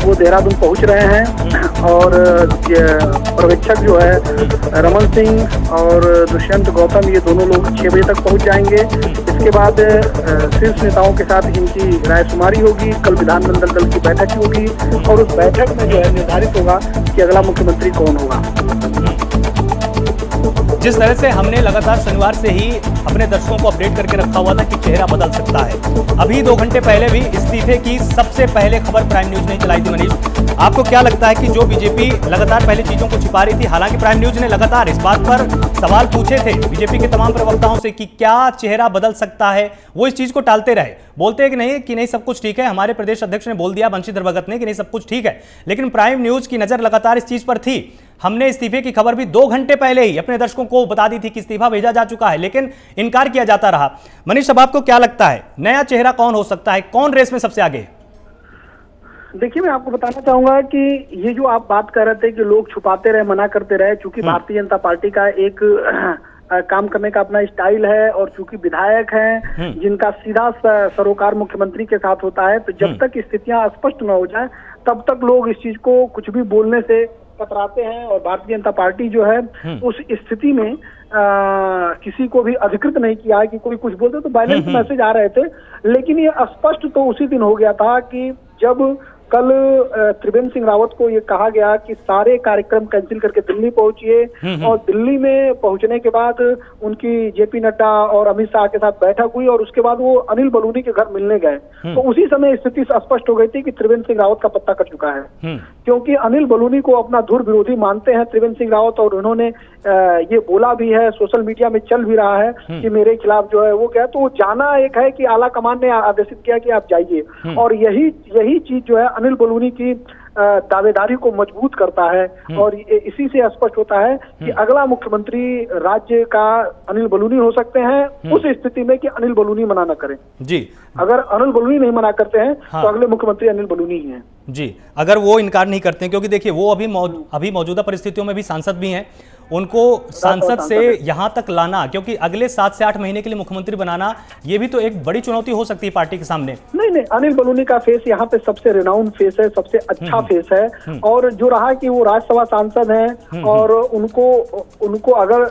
वो देहरादून पहुंच रहे हैं और पर्यवेक्षक जो है रमन सिंह और दुष्यंत गौतम, ये दोनों लोग 6 बजे तक पहुंच जाएंगे। इसके बाद शीर्ष नेताओं के साथ इनकी रायशुमारी होगी। कल विधानमंडल दल की बैठक होगी और उस बैठक में जो है निर्धारित होगा कि अगला मुख्यमंत्री कौन होगा। जिस तरह से हमने लगातार शनिवार से ही अपने दर्शकों को अपडेट करके रखा हुआ था कि चेहरा बदल सकता है, अभी 2 घंटे पहले भी इस्तीफे की सबसे पहले खबर प्राइम न्यूज ने चलाई थी। मनीष, आपको क्या लगता है कि जो बीजेपी लगातार पहले चीजों को छिपा रही थी, हालांकि प्राइम न्यूज ने लगातार इस बात पर सवाल पूछे थे बीजेपी के तमाम प्रवक्ताओं से कि क्या चेहरा बदल सकता है, वो इस चीज को टालते रहे, बोलते हैं कि नहीं सब कुछ ठीक है। हमारे प्रदेश अध्यक्ष ने बोल दिया, बंशीधर भगत ने, कि नहीं सब कुछ ठीक है, लेकिन प्राइम न्यूज की नजर लगातार इस चीज पर थी। हमने इस्तीफे की खबर भी 2 घंटे पहले ही अपने दर्शकों को बता दी थी कि इस्तीफा भेजा जा चुका है, लेकिन इनकार किया जाता रहा। मनीष, अब आपको क्या लगता है, नया चेहरा कौन हो सकता है, कौन रेस में सबसे आगे है? देखिए, मैं आपको बताना चाहूंगा कि ये जो आप बात कर रहे थे कि लोग छुपाते रहे, मना करते रहे, चूंकि भारतीय जनता पार्टी का एक काम करने का अपना स्टाइल है और चूंकि विधायक हैं जिनका सीधा सरोकार मुख्यमंत्री के साथ होता है, तो जब तक स्थितियां स्पष्ट न हो जाए तब तक लोग इस चीज को कुछ भी बोलने से कतराते हैं। और भारतीय जनता पार्टी जो है उस स्थिति में किसी को भी अधिकृत नहीं किया है कि कोई कुछ बोलते, तो बैलेंस मैसेज आ रहे थे। लेकिन ये स्पष्ट तो उसी दिन हो गया था कि जब कल त्रिवेंद्र सिंह रावत को ये कहा गया कि सारे कार्यक्रम कैंसिल करके दिल्ली पहुंचिए और दिल्ली में पहुंचने के बाद उनकी जेपी नड्डा और अमित शाह के साथ बैठक हुई और उसके बाद वो अनिल बलूनी के घर मिलने गए। तो उसी समय स्थिति स्पष्ट हो गई थी कि त्रिवेंद्र सिंह रावत का पत्ता कट चुका है, क्योंकि अनिल बलूनी को अपना धुर विरोधी मानते हैं त्रिवेंद्र सिंह रावत और उन्होंने ये बोला भी है, सोशल मीडिया में चल भी रहा है कि मेरे खिलाफ जो है वो क्या, तो जाना एक है कि आला कमान ने आदेशित किया कि आप जाइए, और यही चीज जो है अनिल बलूनी की दावेदारी को मजबूत करता है। और इसी से स्पष्ट होता है कि अगला मुख्यमंत्री राज्य का अनिल बलूनी हो सकते हैं, उस स्थिति में कि अनिल बलूनी मना न करें। जी, अगर अनिल बलूनी नहीं मना करते हैं तो अगले मुख्यमंत्री अनिल बलूनी ही हैं। जी, अगर वो इनकार नहीं करते हैं, क्योंकि देखिए वो अभी मौजूदा परिस्थितियों में भी सांसद भी हैं, उनको सांसद से यहां तक लाना, क्योंकि अगले 7 से 8 महीने के लिए मुख्यमंत्री बनाना ये भी तो एक बड़ी चुनौती हो सकती है पार्टी के सामने। नहीं, अनिल बलूनी का फेस यहाँ पे सबसे रिनाउंड फेस है, सबसे अच्छा फेस है। और जो रहा कि वो राज्यसभा सांसद हैं और उनको अगर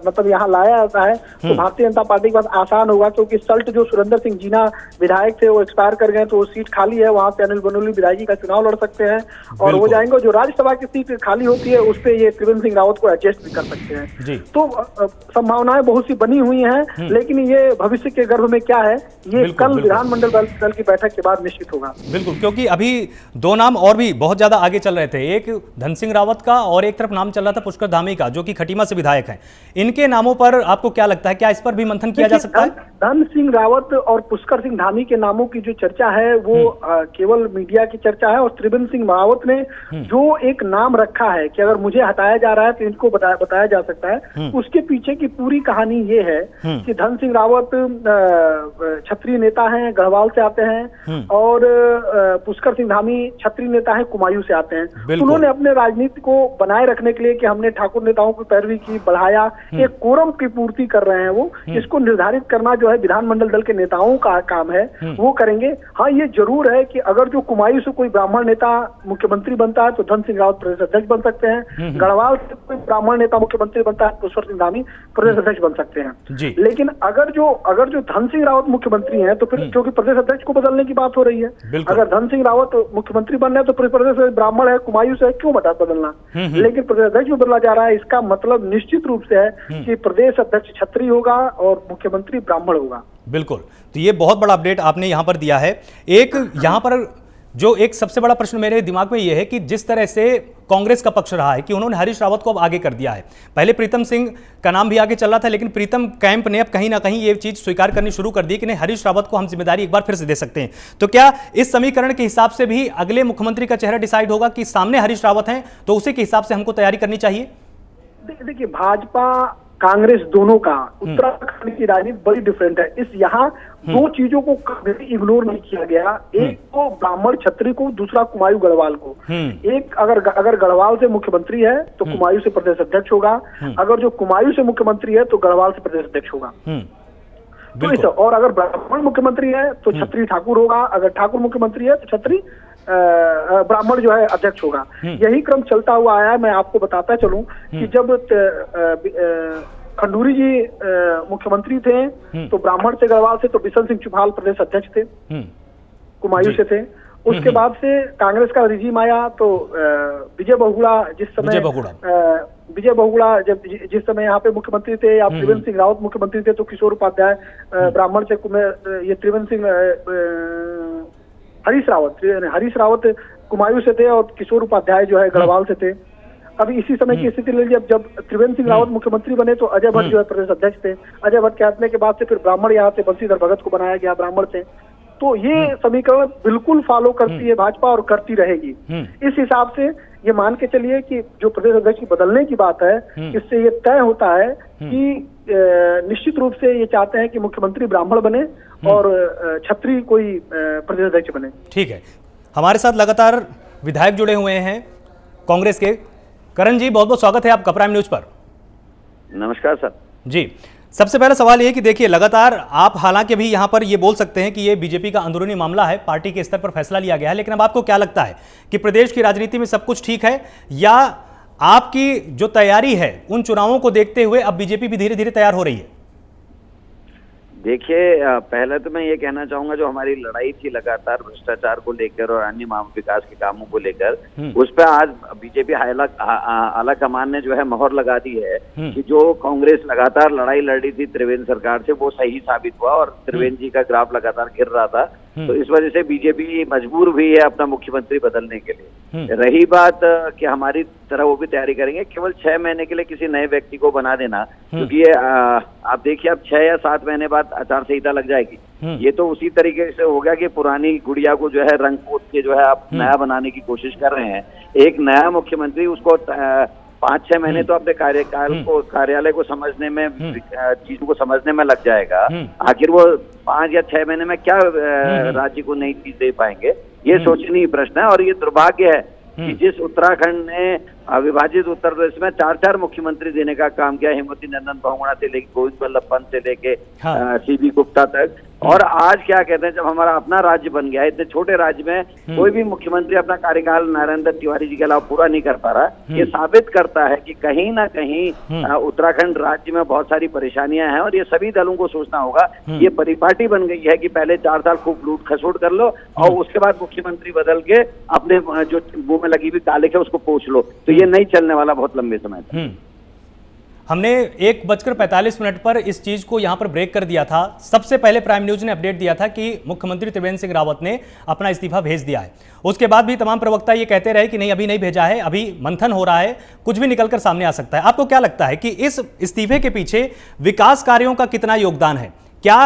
मतलब यहाँ लाया जाता है तो भारतीय जनता पार्टी के पास आसान होगा, क्योंकि सल्ट जो सुरेंद्र सिंह जीना विधायक थे वो एक्सपायर कर गए, तो वो सीट खाली है, वहां से अनिल बलूनी विधायकी का चुनाव लड़ सकते हैं और वो जाएंगे। जो राज्यसभा की सीट खाली होती है उस पे ये त्रिवेंद्र सिंह रावत को एडजस्ट भी कर सकते हैं। तो संभावनाएं बहुत सी बनी हुई हैं, लेकिन ये भविष्य के गर्भ में क्या है ये कल विधानमंडल दल की बैठक के बाद निश्चित होगा। बिल्कुल, क्योंकि अभी 2 नाम और भी बहुत ज्यादा आगे चल रहे थे, एक धन सिंह रावत का और एक तरफ नाम चल रहा था पुष्कर धामी का, जो कि खटीमा से विधायक हैं। इनके नामों पर आपको क्या लगता है, क्या इस पर भी मंथन किया जा सकता है? धन सिंह रावत और पुष्कर सिंह धामी के नामों की जो चर्चा है वो केवल मीडिया की चर्चा है, और त्रिवेंद्र सिंह रावत ने जो एक नाम रखा है कि अगर मुझे हटाया जा रहा है तो इनको बताया जा सकता है, उसके पीछे की पूरी कहानी ये है कि धन सिंह रावत क्षत्रिय नेता हैं, गढ़वाल से आते हैं, और पुष्कर सिंह धामी क्षत्रिय नेता हैं, कुमायूं से आते हैं। उन्होंने अपने राजनीति को बनाए रखने के लिए कि हमने ठाकुर नेताओं की पैरवी की, बढ़ाया, एक कोरम की पूर्ति कर रहे हैं वो। इसको निर्धारित करना जो है विधानमंडल दल के नेताओं का काम है, वो करेंगे। हाँ, ये जरूर है कि अगर जो कुमायूं से कोई ब्राह्मण नेता मुख्यमंत्री बनता है तो धन सिंह रावत प्रदेश अध्यक्ष बन सकते हैं, गढ़वाल से कोई ब्राह्मण नेता मुख्यमंत्री बनता है पुष्कर सिंह धामी प्रदेश अध्यक्ष बन सकते हैं। लेकिन अगर जो धन सिंह रावत मुख्यमंत्री हैं तो फिर क्योंकि प्रदेश अध्यक्ष को बदलने की बात हो रही है, अगर धन सिंह रावत मुख्यमंत्री बनना है तो प्रदेश ब्राह्मण है, कुमायूं से क्यों बदलना? लेकिन प्रदेश अध्यक्ष भी बदला जा रहा है, इसका मतलब निश्चित रूप से है कि प्रदेश अध्यक्ष क्षत्रिय होगा और मुख्यमंत्री ब्राह्मण होगा। बिल्कुल, तो ये बहुत बड़ा अपडेट आपने यहां पर दिया है। एक यहां पर जो एक सबसे बड़ा प्रश्न मेरे दिमाग में ये है कि जिस तरह से कांग्रेस का पक्ष रहा है कि उन्होंने हरीश रावत को अब आगे कर दिया है। पहले प्रीतम सिंह का नाम भी आगे चल रहा था, लेकिन प्रीतम कैंप ने अब कहीं ना कहीं ये चीज स्वीकार करनी शुरू कर दी कि नहीं, हरीश रावत को हम जिम्मेदारी एक बार फिर से दे सकते हैं। तो क्या इस समीकरण के हिसाब से भी अगले मुख्यमंत्री का चेहरा डिसाइड होगा कि सामने हरीश रावत हैं, तो उसी के हिसाब से हमको तैयारी करनी चाहिए? देखिए, भाजपा कांग्रेस दोनों का उत्तराखंड की राजनीति बड़ी डिफरेंट है। इस यहाँ 2 चीजों को कभी इग्नोर नहीं किया गया, एक तो ब्राह्मण क्षत्रिय को, दूसरा कुमायूं गढ़वाल को। एक अगर गढ़वाल से मुख्यमंत्री है तो कुमायूं से प्रदेश अध्यक्ष होगा, अगर जो कुमायूं से मुख्यमंत्री है तो गढ़वाल से प्रदेश अध्यक्ष होगा। तो और अगर ब्राह्मण मुख्यमंत्री है तो क्षत्रिय ठाकुर होगा, अगर ठाकुर मुख्यमंत्री है तो क्षत्रिय ब्राह्मण जो है अध्यक्ष होगा। यही क्रम चलता हुआ आया है। मैं आपको बताता चलूं कि जब खंडूरी जी मुख्यमंत्री थे तो ब्राह्मण से गढ़वाल से तो बिशन सिंह चुफाल प्रदेश अध्यक्ष थे, कुमायूं से थे। उसके बाद से कांग्रेस का रिजीम आया तो विजय बहुगुणा जब जिस समय यहाँ पे मुख्यमंत्री थे, या त्रिवेंद्र सिंह रावत मुख्यमंत्री थे तो किशोर उपाध्याय ब्राह्मण से, ये त्रिवेंद्र सिंह हरीश रावत कुमायूं से थे और किशोर उपाध्याय जो है गढ़वाल से थे। अभी इसी समय की स्थिति ले ली, जब त्रिवेंद्र सिंह रावत मुख्यमंत्री बने तो अजय भट्ट जो है प्रदेश अध्यक्ष थे। अजय भट्ट के हटने के बाद से फिर ब्राह्मण यहाँ से बंशीधर भगत को बनाया गया ब्राह्मण से। तो ये समीकरण बिल्कुल फॉलो करती है भाजपा और करती रहेगी। इस हिसाब से ये मान के चलिए कि जो प्रदेश अध्यक्ष की बदलने की बात है, इससे ये तय होता है कि निश्चित रूप से ये चाहते हैं कि मुख्यमंत्री ब्राह्मण बने और क्षत्रिय कोई प्रदेश अध्यक्ष बने। ठीक है, हमारे साथ लगातार विधायक जुड़े हुए हैं कांग्रेस के। करण जी, बहुत बहुत स्वागत है आपका प्राइम न्यूज पर। नमस्कार सर जी। सबसे पहला सवाल ये है कि देखिए, लगातार आप हालांकि अभी यहां पर ये बोल सकते हैं कि ये बीजेपी का अंदरूनी मामला है, पार्टी के स्तर पर फैसला लिया गया है, लेकिन अब आपको क्या लगता है कि प्रदेश की राजनीति में सब कुछ ठीक है, या आपकी जो तैयारी है उन चुनावों को देखते हुए अब बीजेपी भी धीरे धीरे तैयार हो रही है? देखिए, पहले तो मैं ये कहना चाहूंगा, जो हमारी लड़ाई थी लगातार भ्रष्टाचार को लेकर और अन्य विकास के कामों को लेकर, उस पर आज बीजेपी आला कमान ने जो है मोहर लगा दी है कि जो कांग्रेस लगातार लड़ाई लड़ रही थी त्रिवेंद्र सरकार से, वो सही साबित हुआ और त्रिवेंद्र जी का ग्राफ लगातार गिर रहा था। तो इस वजह से बीजेपी मजबूर हुई है अपना मुख्यमंत्री बदलने के लिए। रही बात कि हमारी तरह वो भी तैयारी करेंगे, केवल 6 महीने के लिए किसी नए व्यक्ति को बना देना, क्योंकि ये आप देखिए अब 6 या 7 महीने बाद आचार संहिता लग जाएगी। ये तो उसी तरीके से हो गया कि पुरानी गुड़िया को जो है रंग पोत के जो है आप नया बनाने की कोशिश कर रहे हैं। एक नया मुख्यमंत्री, उसको 5-6 महीने तो अपने कार्यालय को समझने में, चीजों को समझने में लग जाएगा। आखिर वो 5 या 6 महीने में क्या राज्य को नई चीज दे पाएंगे, ये सोचनीय प्रश्न है। और ये दुर्भाग्य है कि जिस उत्तराखंड ने अविभाजित उत्तर प्रदेश में 4 मुख्यमंत्री देने का काम किया, हेमवती नंदन बहुगुणा से लेके गोविंद बल्लभ पंत से लेके सीबी गुप्ता तक, और आज क्या कहते हैं, जब हमारा अपना राज्य बन गया, इतने छोटे राज्य में कोई भी मुख्यमंत्री अपना कार्यकाल नारायण दत्त तिवारी जी के अलावा पूरा नहीं कर पा रहा। ये साबित करता है कि कहीं ना कहीं उत्तराखंड राज्य में बहुत सारी परेशानियां हैं, और ये सभी दलों को सोचना होगा। ये परिपाटी बन गई है कि पहले 4 साल खूब लूट खसोट कर लो और उसके बाद मुख्यमंत्री बदल के अपने जो मुंह में लगी हुई कालिख है उसको पोंछ लो, तो ये नहीं चलने वाला बहुत लंबे समय तक। हमने 1:45 पर इस चीज को यहां पर ब्रेक कर दिया था। सबसे पहले प्राइम न्यूज ने अपडेट दिया था कि मुख्यमंत्री त्रिवेंद्र सिंह रावत ने अपना इस्तीफा भेज दिया है। उसके बाद भी तमाम प्रवक्ता ये कहते रहे कि नहीं, अभी नहीं भेजा है, अभी मंथन हो रहा है, कुछ भी निकलकर सामने आ सकता है। आपको क्या लगता है कि इस इस्तीफे के पीछे विकास कार्यों का कितना योगदान है? क्या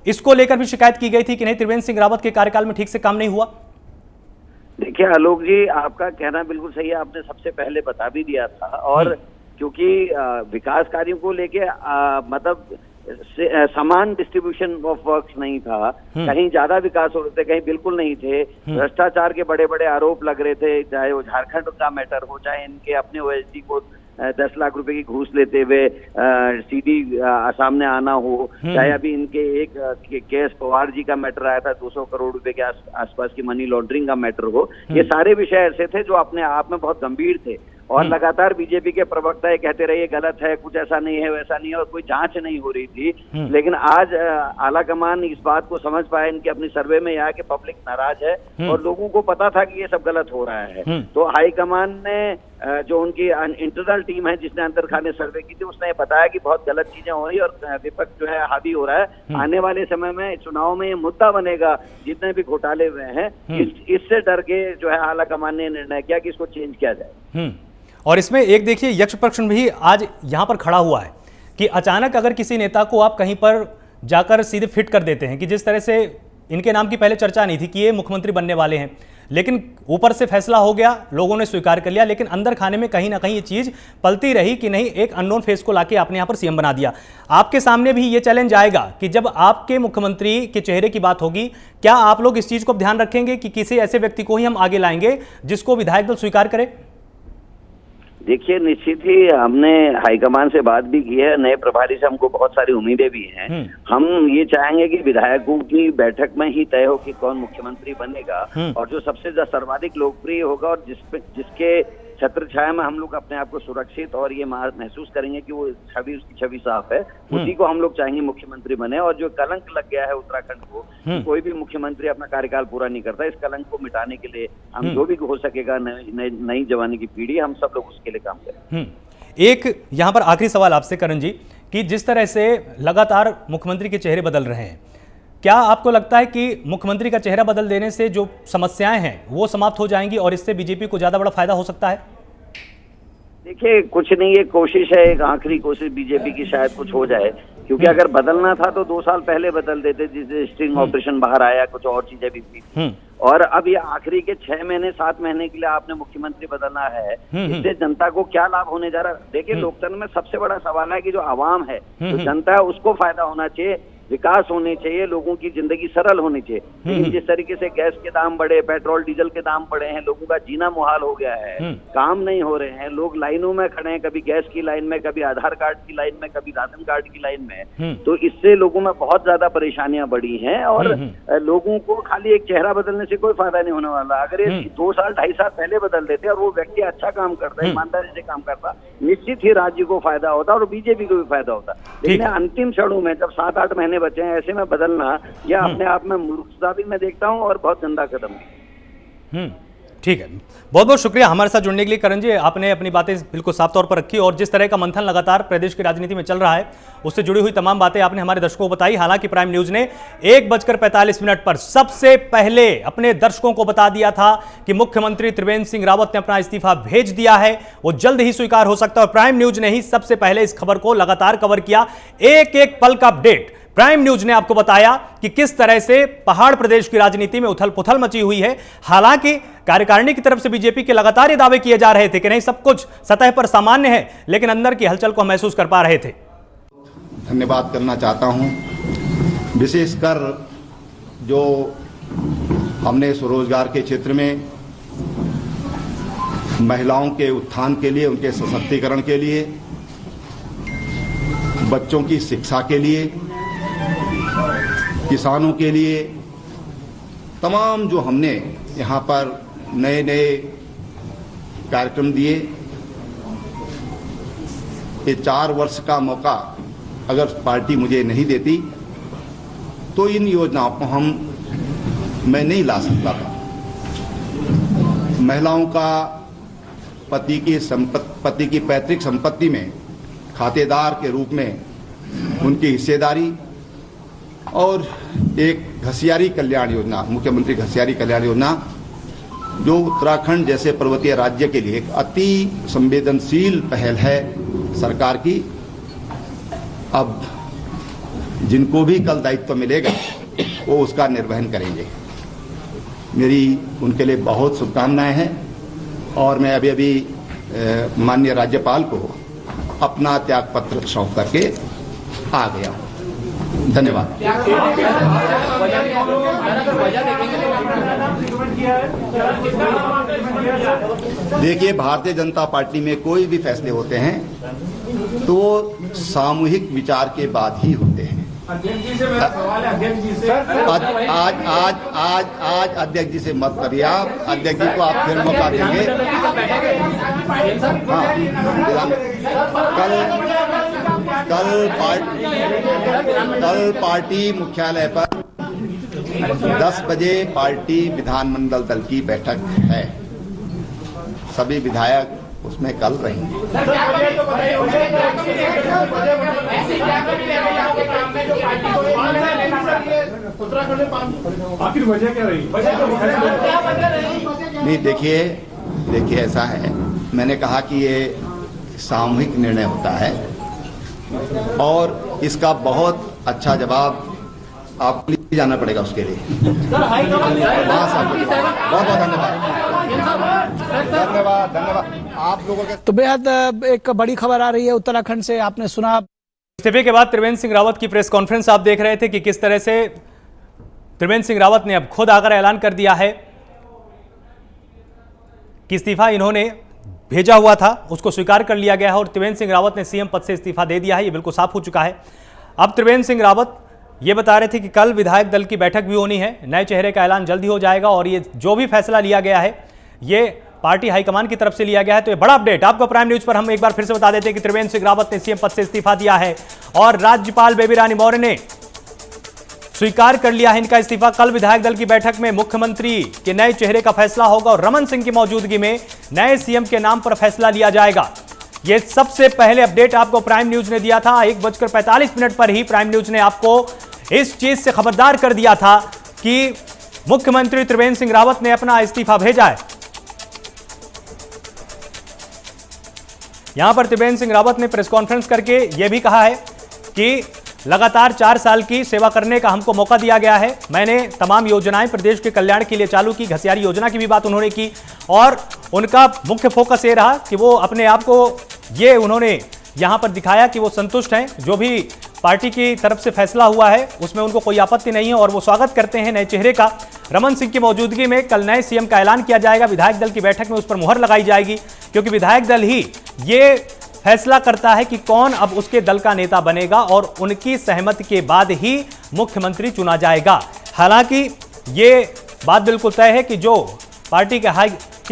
इसको लेकर भी शिकायत की गई थी कि नहीं, त्रिवेंद्र सिंह रावत के कार्यकाल में ठीक से काम नहीं हुआ? देखिए आलोक जी, आपका कहना बिल्कुल सही है, आपने सबसे पहले बता भी दिया था। और क्योंकि विकास कार्यों को लेके मतलब समान डिस्ट्रीब्यूशन ऑफ वर्क्स नहीं था, कहीं ज्यादा विकास हो रहे थे, कहीं बिल्कुल नहीं थे। भ्रष्टाचार के बड़े बड़े आरोप लग रहे थे, चाहे वो झारखंड का मैटर हो, चाहे इनके अपने ओएसडी को 10 लाख रुपए की घूस लेते हुए सीधी सामने आना हो, चाहे अभी इनके एक केएस पवार जी का मैटर आया था 200 करोड़ रुपए के आसपास की मनी लॉन्ड्रिंग का मैटर हो, ये सारे विषय ऐसे थे जो अपने आप में बहुत गंभीर थे। और लगातार बीजेपी के प्रवक्ता ये कहते रहे ये गलत है, कुछ ऐसा नहीं है, वैसा नहीं है, और कोई जांच नहीं हो रही थी। लेकिन आज आलाकमान इस बात को समझ पाए, इनके अपनी सर्वे में यह कि पब्लिक नाराज है और लोगों को पता था कि ये सब गलत हो रहा है। तो हाईकमान ने जो उनकी इंटरनल टीम है जिसने अंदर खाने सर्वे की थी, उसने बताया कि बहुत गलत चीजें हो रही है और विपक्ष जो है हावी हो रहा है। आने वाले समय में चुनाव में ये मुद्दा बनेगा, जितने भी घोटाले हुए हैं, इससे डर के जो है आलाकमान ने निर्णय किया कि इसको चेंज किया जाए। और इसमें एक देखिए यक्ष प्रश्न भी आज यहां पर खड़ा हुआ है कि अचानक अगर किसी नेता को आप कहीं पर जाकर सीधे फिट कर देते हैं, कि जिस तरह से इनके नाम की पहले चर्चा नहीं थी कि ये मुख्यमंत्री बनने वाले हैं, लेकिन ऊपर से फैसला हो गया, लोगों ने स्वीकार कर लिया, लेकिन अंदर खाने में कहीं ना कहीं ये चीज पलती रही कि नहीं, एक अननोन फेस को लाके आपने यहां पर सीएम बना दिया। आपके सामने भी ये चैलेंज आएगा कि जब आपके मुख्यमंत्री के चेहरे की बात होगी, क्या आप लोग इस चीज को ध्यान रखेंगे कि किसी ऐसे व्यक्ति को ही हम आगे लाएंगे जिसको विधायक दल स्वीकार करे? देखिए, निश्चित ही हमने हाईकमान से बात भी की है, नए प्रभारी से हमको बहुत सारी उम्मीदें भी हैं। हम ये चाहेंगे कि विधायकों की बैठक में ही तय हो कि कौन मुख्यमंत्री बनेगा और जो सबसे सर्वाधिक लोकप्रिय होगा और जिसके छत्र छाया में हम लोग अपने आप को सुरक्षित और ये महसूस करेंगे कि वो उसकी छवि साफ है, उसी को हम लोग चाहेंगे मुख्यमंत्री बने। और जो कलंक लग गया है उत्तराखंड को, कोई भी मुख्यमंत्री अपना कार्यकाल पूरा नहीं करता, इस कलंक को मिटाने के लिए हम जो भी हो सकेगा, नई जवानी की पीढ़ी, हम सब लोग उसके लिए काम करें। एक यहाँ पर आखिरी सवाल आपसे करण जी, कि जिस तरह से लगातार मुख्यमंत्री के चेहरे बदल रहे हैं, क्या आपको लगता है कि मुख्यमंत्री का चेहरा बदल देने से जो समस्याएं हैं वो समाप्त हो जाएंगी और इससे बीजेपी को ज्यादा बड़ा फायदा हो सकता है? देखिए, कुछ नहीं, ये कोशिश है, एक आखिरी कोशिश बीजेपी की, शायद कुछ हो जाए। क्योंकि अगर बदलना था तो 2 साल पहले बदल देते, जिससे स्ट्रिंग ऑपरेशन बाहर आया, कुछ और चीजें भी थी। और अब ये आखिरी के 6 महीने 7 महीने के लिए आपने मुख्यमंत्री बदलना है, इससे जनता को क्या लाभ होने जा रहा है? देखिए, लोकतंत्र में सबसे बड़ा सवाल है कि जो आवाम है, जो जनता है, उसको फायदा होना चाहिए, विकास होने चाहिए, लोगों की जिंदगी सरल होनी चाहिए। लेकिन जिस तरीके से गैस के दाम बढ़े, पेट्रोल डीजल के दाम बढ़े हैं, लोगों का जीना मुहाल हो गया है, काम नहीं हो रहे हैं, लोग लाइनों में खड़े हैं, कभी गैस की लाइन में, कभी आधार कार्ड की लाइन में, कभी राशन कार्ड की लाइन में, तो इससे लोगों में बहुत ज्यादा परेशानियां बढ़ी हैं। और लोगों को खाली एक चेहरा बदलने से कोई फायदा नहीं होने वाला। अगर ये 2 साल 2.5 साल पहले बदल देते और वो व्यक्ति अच्छा काम करता है, ईमानदारी से काम करता, निश्चित ही राज्य को फायदा होता और बीजेपी को भी फायदा होता। लेकिन अंतिम क्षणों में जब 7-8 महीने बचे हैं, ऐसे में बदलना यह अपने आप में मूर्खता भी मैं देखता हूं और बहुत गंदा कदम भी। ठीक है, बहुत बहुत शुक्रिया हमारे साथ जुड़ने के लिए करण जी। आपने अपनी बातें बिल्कुल साफ तौर पर रखी और जिस तरह का मंथन लगातार प्रदेश की राजनीति में चल रहा है उससे जुड़ी हुई तमाम बातें आपने हमारे दर्शकों को बताई। हालांकि प्राइम न्यूज ने 1:45 पर सबसे पहले अपने दर्शकों को बता दिया था कि मुख्यमंत्री त्रिवेंद्र सिंह रावत ने अपना इस्तीफा भेज दिया है, वो जल्द ही स्वीकार हो सकता है। और प्राइम न्यूज ने ही सबसे पहले इस खबर को लगातार कवर किया, एक एक पल का अपडेट प्राइम न्यूज ने आपको बताया कि किस तरह से पहाड़ प्रदेश की राजनीति में उथल पुथल मची हुई है। हालांकि कार्यकारिणी की तरफ से बीजेपी के लगातार ये दावे किए जा रहे थे कि नहीं, सब कुछ सतह पर सामान्य है, लेकिन अंदर की हलचल को महसूस कर पा रहे थे। धन्यवाद करना चाहता हूं, विशेषकर जो हमने स्वरोजगार के क्षेत्र में महिलाओं के उत्थान के लिए, उनके सशक्तिकरण के लिए, बच्चों की शिक्षा के लिए, किसानों के लिए, तमाम जो हमने यहाँ पर नए नए कार्यक्रम दिए, ये 4 वर्ष का मौका अगर पार्टी मुझे नहीं देती तो इन योजनाओं को मैं नहीं ला सकता था। महिलाओं का पति की पैतृक संपत्ति में खातेदार के रूप में उनकी हिस्सेदारी और एक घसियारी कल्याण योजना, मुख्यमंत्री घसियारी कल्याण योजना, जो उत्तराखंड जैसे पर्वतीय राज्य के लिए एक अति संवेदनशील पहल है सरकार की। अब जिनको भी कल दायित्व मिलेगा वो उसका निर्वहन करेंगे। मेरी उनके लिए बहुत शुभकामनाएं हैं और मैं अभी माननीय राज्यपाल को अपना त्याग पत्र सौंप करके आ गया हूं। धन्यवाद। देखिए, भारतीय जनता पार्टी में कोई भी फैसले होते हैं तो सामूहिक विचार के बाद ही होते हैं। आज अध्यक्ष जी से मत करिए, आप अध्यक्ष जी को आप फिर मौका देंगे। कल पार्टी मुख्यालय पर 10 बजे पार्टी विधानमंडल दल की बैठक है। सभी विधायक उसमें कल रहेंगे। आखिर वजह क्या रही? नहीं, देखिए ऐसा है, मैंने कहा कि ये सामूहिक निर्णय होता है और इसका बहुत अच्छा जवाब आपको ले जाना पड़ेगा उसके लिए। बहुत धन्यवाद आप लोगों के। तो बेहद एक बड़ी खबर आ रही है उत्तराखंड से, आपने सुना। इस्तीफे के बाद त्रिवेंद्र सिंह रावत की प्रेस कॉन्फ्रेंस आप देख रहे थे कि किस तरह से त्रिवेंद्र सिंह रावत ने अब खुद आकर ऐलान कर दिया है कि इस्तीफा इन्होंने भेजा हुआ था, उसको स्वीकार कर लिया गया है और त्रिवेंद्र सिंह रावत ने सीएम पद से इस्तीफा दे दिया है। ये बिल्कुल साफ हो चुका है। अब त्रिवेंद्र सिंह रावत ये बता रहे थे कि कल विधायक दल की बैठक भी होनी है, नए चेहरे का ऐलान जल्दी हो जाएगा और ये जो भी फैसला लिया गया है ये पार्टी हाईकमान की तरफ से लिया गया है। तो ये बड़ा अपडेट आपको प्राइम न्यूज पर हम एक बार फिर से बता देते हैं कि त्रिवेंद्र सिंह रावत ने सीएम पद से इस्तीफा दिया है और राज्यपाल बेबी रानी मौर्य ने स्वीकार कर लिया है इनका इस्तीफा। कल विधायक दल की बैठक में मुख्यमंत्री के नए चेहरे का फैसला होगा और रमन सिंह की मौजूदगी में नए सीएम के नाम पर फैसला लिया जाएगा। यह सबसे पहले अपडेट आपको प्राइम न्यूज ने दिया था। 1:45 पर ही प्राइम न्यूज ने आपको इस चीज से खबरदार कर दिया था कि मुख्यमंत्री त्रिवेंद्र सिंह रावत ने अपना इस्तीफा भेजा है। यहां पर त्रिवेंद्र सिंह रावत ने प्रेस कॉन्फ्रेंस करके यह भी कहा है कि लगातार 4 साल की सेवा करने का हमको मौका दिया गया है। मैंने तमाम योजनाएं प्रदेश के कल्याण के लिए चालू की, घसियारी योजना की भी बात उन्होंने की और उनका मुख्य फोकस ये रहा कि वो अपने आप को ये उन्होंने यहां पर दिखाया कि वो संतुष्ट हैं। जो भी पार्टी की तरफ से फैसला हुआ है उसमें उनको कोई आपत्ति नहीं है और वो स्वागत करते हैं नए चेहरे का। रमन सिंह की मौजूदगी में कल नए सीएम का ऐलान किया जाएगा। विधायक दल की बैठक में उस पर मुहर लगाई जाएगी क्योंकि विधायक दल ही ये फैसला करता है कि कौन अब उसके दल का नेता बनेगा और उनकी सहमति के बाद ही मुख्यमंत्री चुना जाएगा। हालांकि ये बात बिल्कुल तय है कि जो पार्टी के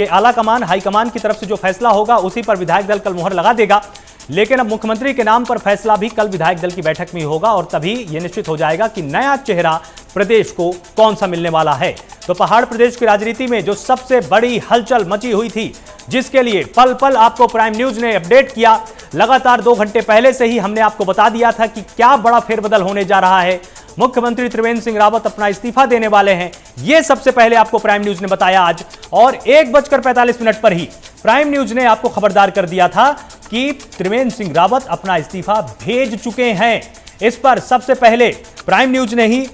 आला कमान हाईकमान की तरफ से जो फैसला होगा उसी पर विधायक दल कल मुहर लगा देगा। लेकिन अब मुख्यमंत्री के नाम पर फैसला भी कल विधायक दल की बैठक में होगा और तभी यह निश्चित हो जाएगा कि नया चेहरा प्रदेश को कौन सा मिलने वाला है। तो पहाड़ प्रदेश की राजनीति में जो सबसे बड़ी हलचल मची हुई थी, जिसके लिए पल पल आपको प्राइम न्यूज ने अपडेट किया, लगातार 2 घंटे पहले से ही हमने आपको बता दिया था कि क्या बड़ा फेरबदल होने जा रहा है। मुख्यमंत्री त्रिवेंद्र सिंह रावत अपना इस्तीफा देने वाले हैं, यह सबसे पहले आपको प्राइम न्यूज ने बताया आज। और 1:45 पर ही प्राइम न्यूज ने आपको खबरदार कर दिया था कि त्रिवेंद्र सिंह रावत अपना इस्तीफा भेज चुके हैं। इस पर सबसे पहले प्राइम न्यूज ने ही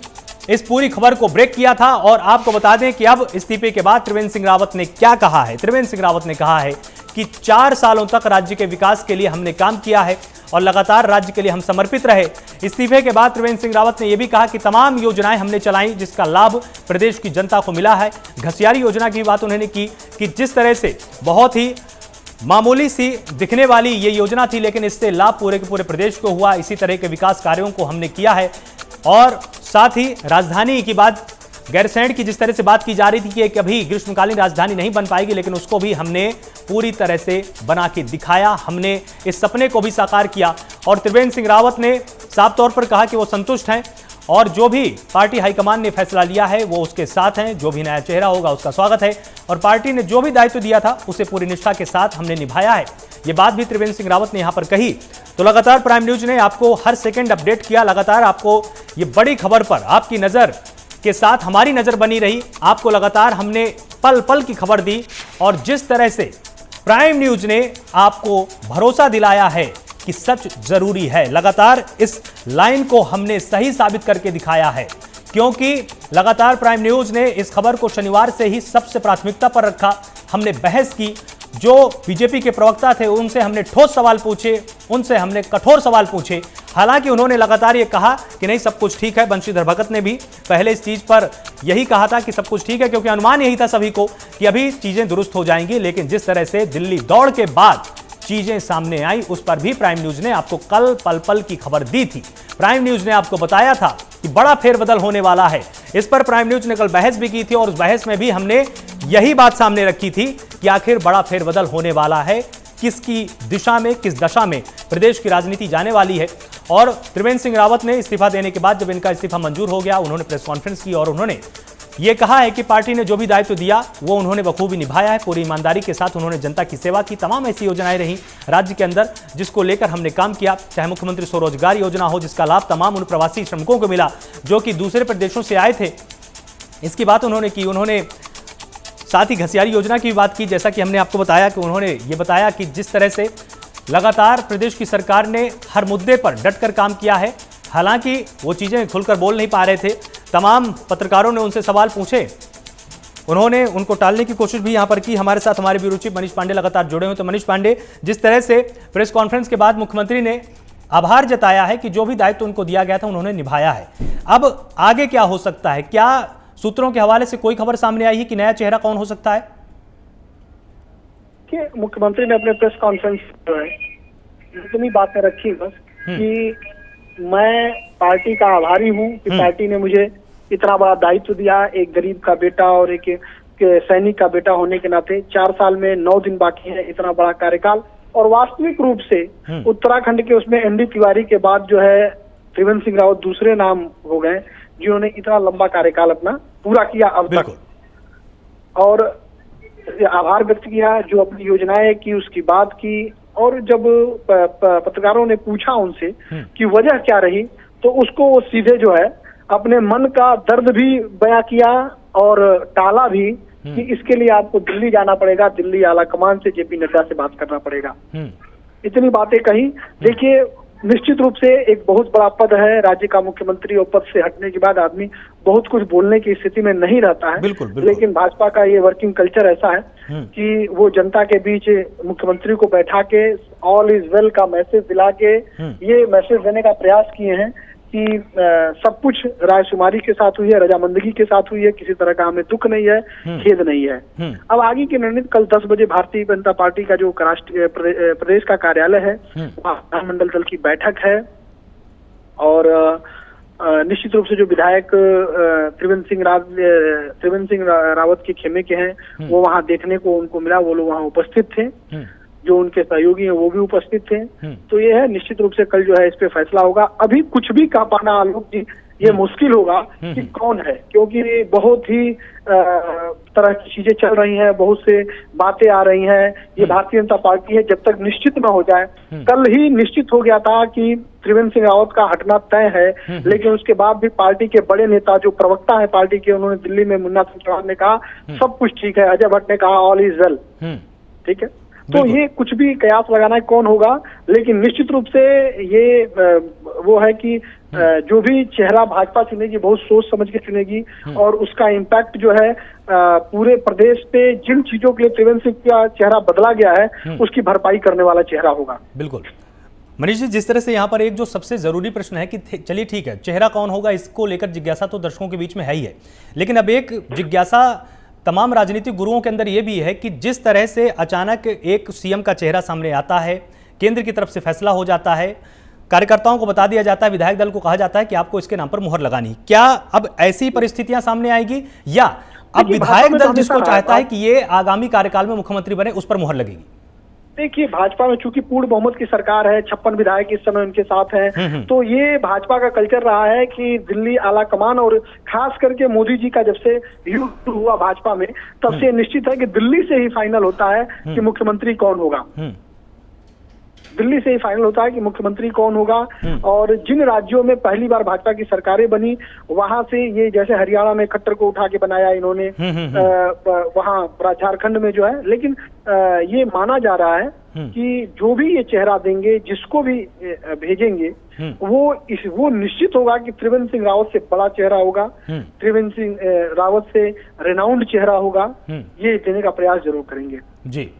इस पूरी खबर को ब्रेक किया था और आपको बता दें कि अब इस्तीफे के बाद त्रिवेंद्र सिंह रावत ने क्या कहा है। त्रिवेंद्र सिंह रावत ने कहा है कि 4 सालों तक राज्य के विकास के लिए हमने काम किया है और लगातार राज्य के लिए हम समर्पित रहे। इस्तीफे के बाद त्रिवेंद्र सिंह रावत ने यह भी कहा कि तमाम योजनाएं हमने चलाई जिसका लाभ प्रदेश की जनता को मिला है। घसियारी योजना की बात उन्होंने की कि जिस तरह से बहुत ही मामूली सी दिखने वाली ये योजना थी, लेकिन इससे लाभ पूरे के पूरे प्रदेश को हुआ। इसी तरह के विकास कार्यों को हमने किया है। और साथ ही राजधानी की बात, गैरसैंण की जिस तरह से बात की जा रही थी कि कभी ग्रीष्मकालीन राजधानी नहीं बन पाएगी, लेकिन उसको भी हमने पूरी तरह से बना के दिखाया। हमने इस सपने को भी साकार किया। और त्रिवेंद्र सिंह रावत ने साफ तौर पर कहा कि वो संतुष्ट हैं और जो भी पार्टी हाईकमान ने फैसला लिया है वो उसके साथ हैं। जो भी नया चेहरा होगा उसका स्वागत है और पार्टी ने जो भी दायित्व दिया था उसे पूरी निष्ठा के साथ हमने निभाया है। ये बात भी त्रिवेंद्र सिंह रावत ने यहां पर कही। तो लगातार प्राइम न्यूज ने आपको हर सेकंड अपडेट किया, लगातार आपको ये बड़ी खबर पर आपकी नजर के साथ हमारी नजर बनी रही। आपको लगातार हमने पल पल की खबर दी और जिस तरह से प्राइम न्यूज ने आपको भरोसा दिलाया है कि सच जरूरी है, लगातार इस लाइन को हमने सही साबित करके दिखाया है। क्योंकि लगातार प्राइम न्यूज ने इस खबर को शनिवार से ही सबसे प्राथमिकता पर रखा। हमने बहस की, जो बीजेपी के प्रवक्ता थे उनसे हमने ठोस सवाल पूछे, उनसे हमने कठोर सवाल पूछे। हालांकि उन्होंने लगातार ये कहा कि नहीं सब कुछ ठीक है। बंशीधर भगत ने भी पहले इस चीज पर यही कहा था कि सब कुछ ठीक है, क्योंकि अनुमान यही था सभी को कि अभी चीजें दुरुस्त हो जाएंगी। लेकिन जिस तरह से दिल्ली दौड़ के बाद चीजें सामने आई उस पर भी प्राइम न्यूज ने आपको कल पल पल की खबर दी थी। प्राइम न्यूज ने आपको बताया था कि बड़ा फेरबदल होने वाला है। इस पर प्राइम न्यूज ने कल बहस भी की थी और उस बहस में भी हमने यही बात सामने रखी थी कि आखिर बड़ा फेरबदल होने वाला है, किसकी दिशा में, किस दशा में प्रदेश की राजनीति जाने वाली है। और त्रिवेंद्र सिंह रावत ने इस्तीफा देने के बाद जब इनका इस्तीफा मंजूर हो गया, उन्होंने प्रेस कॉन्फ्रेंस की और उन्होंने ये कहा है कि पार्टी ने जो भी दायित्व दिया वो उन्होंने बखूबी निभाया है। पूरी ईमानदारी के साथ उन्होंने जनता की सेवा की। तमाम ऐसी योजनाएं रही राज्य के अंदर जिसको लेकर हमने काम किया, चाहे मुख्यमंत्री स्वरोजगार योजना हो जिसका लाभ तमाम उन प्रवासी श्रमिकों को मिला जो कि दूसरे प्रदेशों से आए थे, इसकी बात उन्होंने की। उन्होंने साथ ही घसियारी योजना की बात की, जैसा कि हमने आपको बताया कि उन्होंने ये बताया कि जिस तरह से लगातार प्रदेश की सरकार ने हर मुद्दे पर डटकर काम किया है। हालांकि वो चीज़ें खुलकर बोल नहीं पा रहे थे। तमाम पत्रकारों ने उनसे सवाल पूछे, उन्होंने उनको टालने की कोशिश भी यहाँ पर की। हमारे साथ हमारे ब्यूरो चीफ मनीष पांडे लगातार जुड़े हुए। तो मनीष पांडे, जिस तरह से प्रेस कॉन्फ्रेंस के बाद मुख्यमंत्री ने आभार जताया है कि जो भी दायित्व उनको दिया गया था उन्होंने निभाया है, अब आगे क्या हो सकता है? क्या सूत्रों के हवाले से कोई खबर सामने आई है कि नया चेहरा कौन हो सकता है? कि मुख्यमंत्री ने अपने प्रेस कॉन्फ्रेंस जो है इतनी बातें रखी बस कि मैं पार्टी का आभारी हूँ कि पार्टी ने मुझे इतना बड़ा दायित्व दिया। एक गरीब का बेटा और एक सैनिक का बेटा होने के नाते 4 साल में 9 दिन बाकी है, इतना बड़ा कार्यकाल। और वास्तविक रूप से उत्तराखंड के उसमें एनडी तिवारी के बाद जो है त्रिवेंद्र सिंह रावत दूसरे नाम हो गए जिन्होंने इतना लंबा कार्यकाल अपना पूरा किया अब तक। और आभार व्यक्त किया, जो अपनी योजनाएं की उसकी बात की। और जब पत्रकारों ने पूछा उनसे कि वजह क्या रही, तो उसको वो सीधे जो है अपने मन का दर्द भी बयां किया और टाला भी कि इसके लिए आपको दिल्ली जाना पड़ेगा, दिल्ली आला कमान से जेपी नड्डा से बात करना पड़ेगा। इतनी बातें कही। देखिए, निश्चित रूप से एक बहुत बड़ा पद है राज्य का मुख्यमंत्री, और पद से हटने के बाद आदमी बहुत कुछ बोलने की स्थिति में नहीं रहता है। बिल्कुल। लेकिन भाजपा का ये वर्किंग कल्चर ऐसा है कि वो जनता के बीच मुख्यमंत्री को बैठा के ऑल इज वेल का मैसेज दिला के ये मैसेज देने का प्रयास किए हैं कि सब कुछ राजकुमारी के साथ हुई है, रजामंदगी के साथ हुई है, किसी तरह का हमें दुख नहीं है, खेद नहीं है। अब आगे की रणनीति कल 10 बजे भारतीय जनता पार्टी का जो राष्ट्रीय प्रदेश का कार्यालय है वहाँ विधानमंडल दल की बैठक है। और निश्चित रूप से जो विधायक त्रिवेंद्र सिंह रावत के खेमे के हैं वो वहाँ देखने को उनको मिला, वो लोग वहाँ उपस्थित थे। जो उनके सहयोगी हैं वो भी उपस्थित थे। तो ये है, निश्चित रूप से कल जो है इस पे फैसला होगा। अभी कुछ भी कह पाना आलोक जी ये मुश्किल होगा कि कौन है, क्योंकि बहुत ही तरह की चीजें चल रही हैं, बहुत से बातें आ रही हैं। ये भारतीय जनता पार्टी है, जब तक निश्चित न हो जाए। कल ही निश्चित हो गया था कि त्रिवेंद्र सिंह रावत का हटना तय है, लेकिन उसके बाद भी पार्टी के बड़े नेता जो प्रवक्ता है पार्टी के, उन्होंने दिल्ली में मुन्ना सिंह चौहान ने कहा सब कुछ ठीक है, अजय भट्ट ने कहा ऑल इज वेल। ठीक है, तो ये कुछ भी कयास लगाना है कौन होगा, लेकिन निश्चित रूप से ये वो है कि जो भी चेहरा भाजपा चुनेगी बहुत सोच समझ के चुनेगी और उसका इम्पैक्ट जो है पूरे प्रदेश पे जिन चीजों के लिए त्रिवेंद्र सिंह का चेहरा बदला गया है उसकी भरपाई करने वाला चेहरा होगा। बिल्कुल मनीष जी, जिस तरह से यहाँ पर एक जो सबसे जरूरी प्रश्न है कि चलिए ठीक है, चेहरा कौन होगा इसको लेकर जिज्ञासा तो दर्शकों के बीच में है ही है, लेकिन अब एक जिज्ञासा तमाम राजनीतिक गुरुओं के अंदर यह भी है कि जिस तरह से अचानक एक सीएम का चेहरा सामने आता है, केंद्र की तरफ से फैसला हो जाता है, कार्यकर्ताओं को बता दिया जाता है, विधायक दल को कहा जाता है कि आपको इसके नाम पर मुहर लगानी, क्या अब ऐसी परिस्थितियां सामने आएगी या अब विधायक दल जिसको चाहता है कि ये आगामी कार्यकाल में मुख्यमंत्री बने उस पर मुहर लगेगी? देखिए, भाजपा में चूंकि पूर्ण बहुमत की सरकार है, 56 विधायक इस समय उनके साथ हैं, तो ये भाजपा का कल्चर रहा है कि दिल्ली आला कमान और खास करके मोदी जी का जब से युद्ध हुआ भाजपा में तब से निश्चित है कि दिल्ली से ही फाइनल होता है कि मुख्यमंत्री कौन होगा। दिल्ली से ही फाइनल होता है कि मुख्यमंत्री कौन होगा। और जिन राज्यों में पहली बार भाजपा की सरकारें बनी वहां से ये, जैसे हरियाणा में खट्टर को उठा के बनाया इन्होंने, वहां झारखंड में जो है, लेकिन ये माना जा रहा है कि जो भी ये चेहरा देंगे, जिसको भी भेजेंगे, वो निश्चित होगा कि त्रिवेंद्र सिंह रावत से बड़ा चेहरा होगा, त्रिवेंद्र सिंह रावत से रेनाउंड चेहरा होगा, ये देने का प्रयास जरूर करेंगे। जी,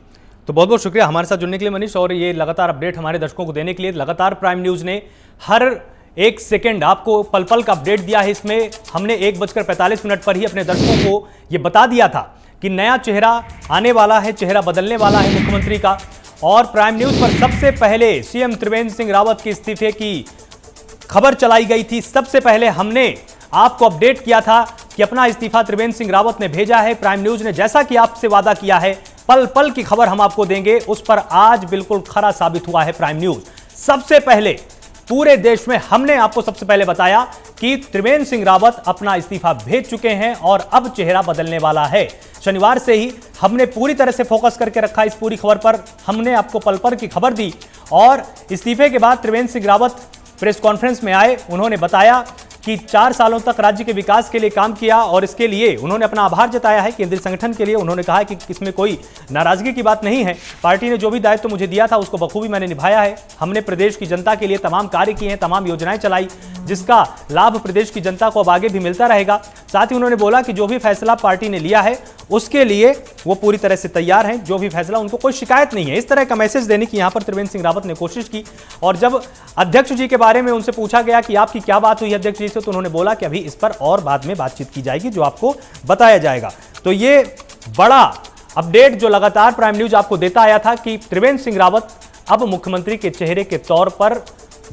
तो बहुत बहुत शुक्रिया हमारे साथ जुड़ने के लिए मनीष, और ये लगातार अपडेट हमारे दर्शकों को देने के लिए। लगातार प्राइम न्यूज ने हर एक सेकंड आपको पल पल का अपडेट दिया है। इसमें हमने 1:45 पर ही अपने दर्शकों को ये बता दिया था कि नया चेहरा आने वाला है, चेहरा बदलने वाला है मुख्यमंत्री का। और प्राइम न्यूज पर सबसे पहले सीएम त्रिवेंद्र सिंह रावत के इस्तीफे की खबर चलाई गई थी। सबसे पहले हमने आपको अपडेट किया था कि अपना इस्तीफा त्रिवेंद्र सिंह रावत ने भेजा है। प्राइम न्यूज ने जैसा कि आपसे वादा किया है, पल पल की खबर हम आपको देंगे, उस पर आज बिल्कुल खरा साबित हुआ है प्राइम न्यूज। सबसे पहले पूरे देश में हमने आपको सबसे पहले बताया कि त्रिवेंद्र सिंह रावत अपना इस्तीफा भेज चुके हैं और अब चेहरा बदलने वाला है। शनिवार से ही हमने पूरी तरह से फोकस करके रखा इस पूरी खबर पर। हमने आपको पल पल की खबर दी और इस्तीफे के बाद त्रिवेंद्र सिंह रावत प्रेस कॉन्फ्रेंस में आए। उन्होंने बताया कि 4 सालों तक राज्य के विकास के लिए काम किया और इसके लिए उन्होंने अपना आभार जताया है केंद्रीय संगठन के लिए। उन्होंने कहा कि इसमें कोई नाराजगी की बात नहीं है, पार्टी ने जो भी दायित्व मुझे दिया था उसको बखूबी मैंने निभाया है। हमने प्रदेश की जनता के लिए तमाम कार्य किए हैं, तमाम योजनाएं चलाई, जिसका लाभ प्रदेश की जनता को अब आगे भी मिलता रहेगा। साथ ही उन्होंने बोला कि जो भी फैसला पार्टी ने लिया है उसके लिए वो पूरी तरह से तैयार हैं, जो भी फैसला, उनको कोई शिकायत नहीं है। इस तरह का मैसेज देने की यहां पर त्रिवेंद्र सिंह रावत ने कोशिश की। और जब अध्यक्ष जी के बारे में उनसे पूछा गया कि आपकी क्या बात हुई अध्यक्ष जी से, तो उन्होंने बोला कि अभी इस पर और बाद में बातचीत की जाएगी, जो आपको बताया जाएगा। तो ये बड़ा अपडेट जो लगातार प्राइम न्यूज आपको देता आया था कि त्रिवेंद्र सिंह रावत अब मुख्यमंत्री के चेहरे के तौर पर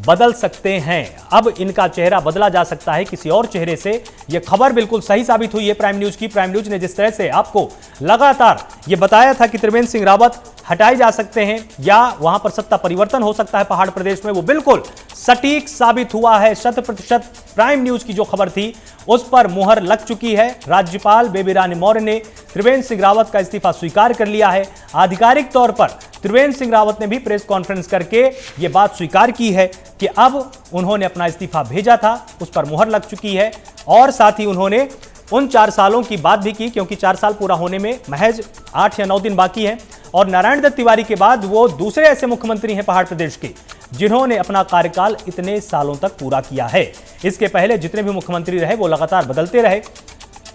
बदल सकते हैं। अब इनका चेहरा बदला जा सकता है किसी और चेहरे से। यह खबर बिल्कुल सही साबित हुई है प्राइम न्यूज की। प्राइम न्यूज ने जिस तरह से आपको लगातार यह बताया था कि त्रिवेंद्र सिंह रावत हटाए जा सकते हैं या वहां पर सत्ता परिवर्तन हो सकता है पहाड़ प्रदेश में, वो बिल्कुल सटीक साबित हुआ है। 100% प्राइम न्यूज की जो खबर थी उस पर मुहर लग चुकी है। राज्यपाल बेबी रानी मौर्य ने त्रिवेंद्र सिंह रावत का इस्तीफा स्वीकार कर लिया है। आधिकारिक तौर पर त्रिवेंद्र सिंह रावत ने भी प्रेस कॉन्फ्रेंस करके यह बात स्वीकार की है कि अब उन्होंने अपना इस्तीफा भेजा था, उस पर मुहर लग चुकी है। और साथ ही उन्होंने उन 4 सालों की बात भी की, क्योंकि 4 साल पूरा होने में महज 8 या 9 दिन बाकी हैं। और नारायण दत्त तिवारी के बाद वो दूसरे ऐसे मुख्यमंत्री हैं पहाड़ प्रदेश के जिन्होंने अपना कार्यकाल इतने सालों तक पूरा किया है। इसके पहले जितने भी मुख्यमंत्री रहे वो लगातार बदलते रहे।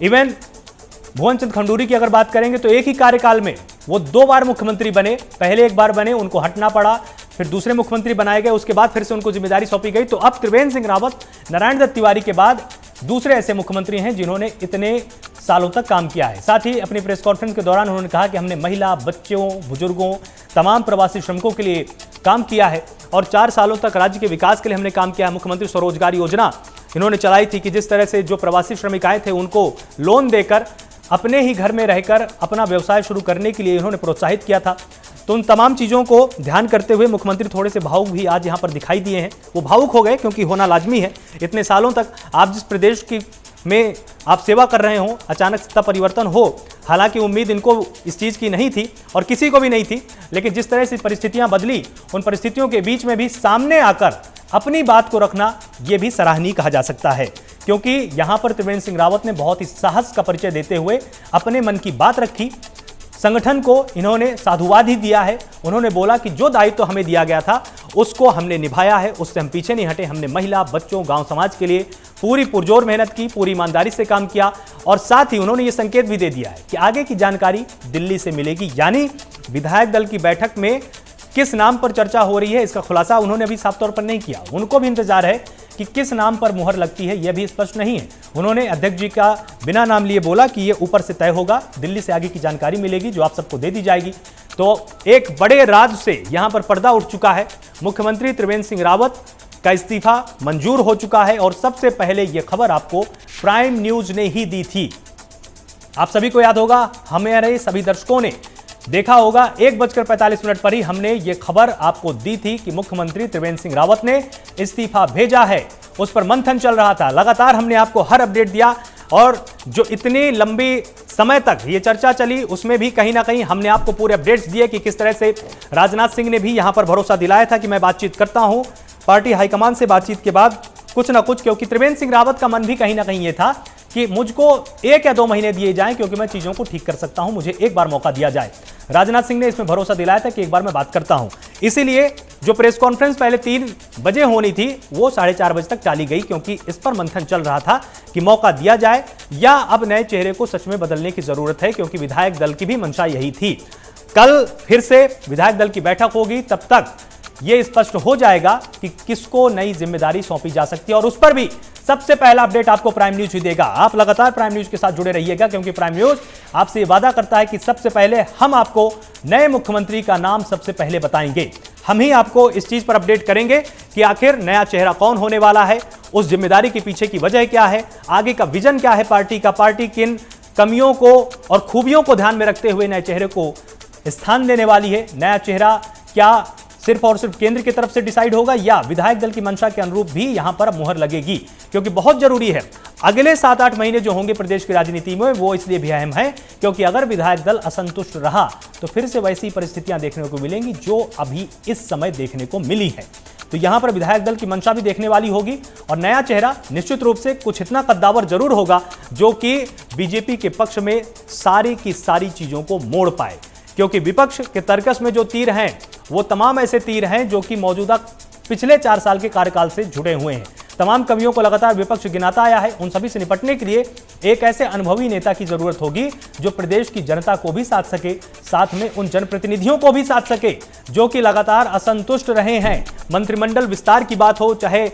इवन भुवन चंद खंडूरी की अगर बात करेंगे तो एक ही कार्यकाल में वो 2 बार मुख्यमंत्री बने। पहले एक बार बने, उनको हटना पड़ा, फिर दूसरे मुख्यमंत्री बनाए गए, उसके बाद फिर से उनको जिम्मेदारी सौंपी गई। तो अब त्रिवेंद्र सिंह रावत नारायण दत्त तिवारी के बाद दूसरे ऐसे मुख्यमंत्री हैं जिन्होंने इतने सालों तक काम किया है। साथ ही अपनी प्रेस कॉन्फ्रेंस के दौरान उन्होंने कहा कि हमने महिला, बच्चों, बुजुर्गों, तमाम प्रवासी श्रमिकों के लिए काम किया है और 4 सालों तक राज्य के विकास के लिए हमने काम किया है। मुख्यमंत्री स्वरोजगार योजना इन्होंने चलाई थी कि जिस तरह से जो प्रवासी श्रमिक आए थे उनको लोन देकर अपने ही घर में रहकर अपना व्यवसाय शुरू करने के लिए इन्होंने प्रोत्साहित किया था। तो उन तमाम चीज़ों को ध्यान करते हुए मुख्यमंत्री थोड़े से भावुक भी आज यहाँ पर दिखाई दिए हैं। वो भावुक हो गए क्योंकि होना लाजमी है। इतने सालों तक आप जिस प्रदेश की में आप सेवा कर रहे हो, अचानक सत्ता परिवर्तन हो, हालांकि उम्मीद इनको इस चीज़ की नहीं थी और किसी को भी नहीं थी, लेकिन जिस तरह से परिस्थितियां बदली, उन परिस्थितियों के बीच में भी सामने आकर अपनी बात को रखना ये भी सराहनीय कहा जा सकता है। क्योंकि यहाँ पर त्रिवेंद्र सिंह रावत ने बहुत ही साहस का परिचय देते हुए अपने मन की बात रखी। संगठन को इन्होंने साधुवाद ही दिया है। उन्होंने बोला कि जो दायित्व हमें दिया गया था उसको हमने निभाया है, उससे हम पीछे नहीं हटे। हमने महिला, बच्चों, गांव समाज के लिए पूरी पुरजोर मेहनत की, पूरी ईमानदारी से काम किया और साथ ही उन्होंने ये संकेत भी दे दिया है कि आगे की जानकारी दिल्ली से मिलेगी। यानी विधायक दल की बैठक में किस नाम पर चर्चा हो रही है इसका खुलासा उन्होंने अभी साफ तौर पर नहीं किया। उनको भी इंतजार है कि किस नाम पर मुहर लगती है, यह भी स्पष्ट नहीं है। उन्होंने अध्यक्ष जी का बिना नाम लिए बोला कि यह ऊपर से तय होगा, दिल्ली से आगे की जानकारी मिलेगी जो आप सबको दे दी जाएगी। तो एक बड़े राज से यहां पर पर्दा उठ चुका है। मुख्यमंत्री त्रिवेंद्र सिंह रावत का इस्तीफा मंजूर हो चुका है और सबसे पहले यह खबर आपको प्राइम न्यूज ने ही दी थी। आप सभी को याद होगा, हमारे सभी दर्शकों ने देखा होगा 1:45 पर ही हमने ये खबर आपको दी थी कि मुख्यमंत्री त्रिवेंद्र सिंह रावत ने इस्तीफा भेजा है। उस पर मंथन चल रहा था, लगातार हमने आपको हर अपडेट दिया और जो इतनी लंबी समय तक ये चर्चा चली उसमें भी कहीं ना कहीं हमने आपको पूरे अपडेट्स दिए कि किस तरह से राजनाथ सिंह ने भी यहां पर भरोसा दिलाया था कि मैं बातचीत करता हूं पार्टी हाईकमान से। बातचीत के बाद कुछ ना कुछ, क्योंकि त्रिवेंद्र सिंह रावत का मन भी कहीं ना कहीं ये था कि मुझको 1 या 2 महीने दिए जाएं क्योंकि मैं चीजों को ठीक कर सकता हूं, मुझे एक बार मौका दिया जाए। राजनाथ सिंह ने इसमें भरोसा दिलाया था कि एक बार मैं बात करता हूं। इसीलिए जो प्रेस कॉन्फ्रेंस पहले 3 बजे होनी थी वो 4:30 बजे तक टाली गई, क्योंकि इस पर मंथन चल रहा था कि मौका दिया जाए या अब नए चेहरे को सच में बदलने की जरूरत है, क्योंकि विधायक दल की भी मंशा यही थी। कल फिर से विधायक दल की बैठक होगी, तब तक यह स्पष्ट हो जाएगा कि किसको नई जिम्मेदारी सौंपी जा सकती है और उस पर भी सबसे पहला अपडेट आपको प्राइम न्यूज ही देगा। आप लगातार प्राइम न्यूज के साथ जुड़े रहिएगा, क्योंकि प्राइम न्यूज आपसे ये वादा करता है कि सबसे पहले हम आपको नए मुख्यमंत्री का नाम सबसे पहले बताएंगे। हम ही आपको इस चीज पर अपडेट करेंगे कि आखिर नया चेहरा कौन होने वाला है, उस जिम्मेदारी के पीछे की वजह क्या है, आगे का विजन क्या है पार्टी का, पार्टी किन कमियों को और खूबियों को ध्यान में रखते हुए नए चेहरे को स्थान देने वाली है। नया चेहरा क्या सिर्फ और सिर्फ केंद्र की तरफ से डिसाइड होगा या विधायक दल की मंशा के अनुरूप भी यहां पर मुहर लगेगी, क्योंकि बहुत जरूरी है। अगले 7-8 महीने जो होंगे प्रदेश की राजनीति में वो इसलिए भी अहम है क्योंकि अगर विधायक दल असंतुष्ट रहा तो फिर से वैसी परिस्थितियां देखने को मिलेंगी जो अभी इस समय देखने को मिली है। तो यहां पर विधायक दल की मंशा भी देखने वाली होगी और नया चेहरा निश्चित रूप से कुछ इतना कद्दावर जरूर होगा जो कि बीजेपी के पक्ष में सारी की सारी चीजों को मोड़ पाए, क्योंकि विपक्ष के तर्कस में जो तीर हैं वो तमाम ऐसे तीर हैं जो कि मौजूदा पिछले 4 साल के कार्यकाल से जुड़े हुए हैं। तमाम कमियों को लगातार विपक्ष गिनाता आया है। उन सभी से निपटने के लिए एक ऐसे अनुभवी नेता की जरूरत होगी जो प्रदेश की जनता को भी साथ सके, साथ में उन जनप्रतिनिधियों को भी साथ सके जो कि लगातार असंतुष्ट रहे हैं। मंत्रिमंडल विस्तार की बात हो, चाहे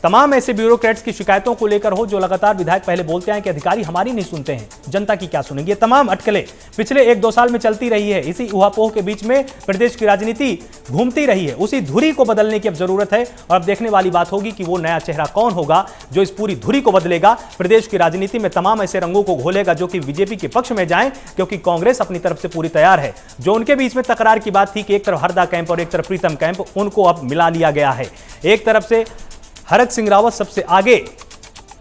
तमाम ऐसे ब्यूरोक्रेट्स की शिकायतों को लेकर हो जो लगातार विधायक पहले बोलते हैं कि अधिकारी हमारी नहीं सुनते हैं, जनता की क्या सुनेंगे। तमाम अटकलें पिछले 1-2 साल में चलती रही है। इसी उहापोह के बीच में प्रदेश की राजनीति घूमती रही है। उसी धुरी को बदलने की अब जरूरत है और अब देखने वाली बात होगी कि वो नया चेहरा कौन होगा जो इस पूरी धुरी को बदलेगा, प्रदेश की राजनीति में तमाम ऐसे रंगों को घोलेगा जो कि बीजेपी के पक्ष में जाएं, क्योंकि कांग्रेस अपनी तरफ से पूरी तैयार है। जो उनके बीच में तकरार की बात थी कि एक तरफ हरदा कैंप और एक तरफ प्रीतम कैंप, उनको अब मिला लिया गया है। एक तरफ से हरक सिंह रावत सबसे आगे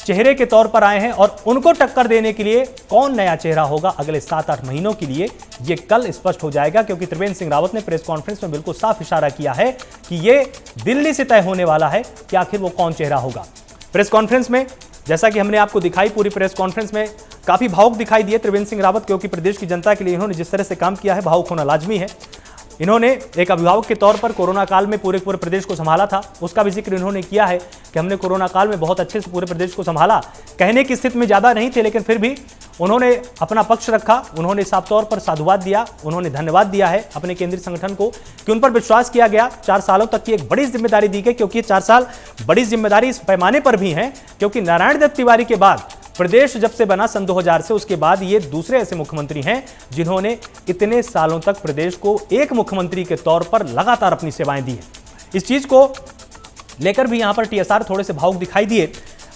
चेहरे के तौर पर आए हैं और उनको टक्कर देने के लिए कौन नया चेहरा होगा अगले 7-8 महीनों के लिए, यह कल स्पष्ट हो जाएगा, क्योंकि त्रिवेंद्र सिंह रावत ने प्रेस कॉन्फ्रेंस में बिल्कुल साफ इशारा किया है कि यह दिल्ली से तय होने वाला है कि आखिर वो कौन चेहरा होगा। प्रेस कॉन्फ्रेंस में जैसा कि हमने आपको दिखाई, पूरी प्रेस कॉन्फ्रेंस में काफी भावुक दिखाई दिए त्रिवेंद्र सिंह रावत, क्योंकि प्रदेश की जनता के लिए इन्होंने जिस तरह से काम किया है भावुक होना लाजमी है। इन्होंने एक अभिभावक के तौर पर कोरोना काल में पूरे प्रदेश को संभाला था, उसका भी जिक्र इन्होंने किया है कि हमने कोरोना काल में बहुत अच्छे से पूरे प्रदेश को संभाला। कहने की स्थिति में ज़्यादा नहीं थे, लेकिन फिर भी उन्होंने अपना पक्ष रखा, उन्होंने साफ तौर पर साधुवाद दिया, उन्होंने धन्यवाद दिया है अपने केंद्रीय संगठन को कि उन पर विश्वास किया गया। 4 सालों तक की एक बड़ी जिम्मेदारी दी गई, क्योंकि 4 साल बड़ी जिम्मेदारी इस पैमाने पर भी हैं क्योंकि नारायण दत्त तिवारी के बाद प्रदेश जब से बना सन 2000 से, उसके बाद ये दूसरे ऐसे मुख्यमंत्री हैं जिन्होंने इतने सालों तक प्रदेश को एक मुख्यमंत्री के तौर पर लगातार अपनी सेवाएं दी हैं। इस चीज को लेकर भी यहां पर टीएसआर थोड़े से भावुक दिखाई दिए।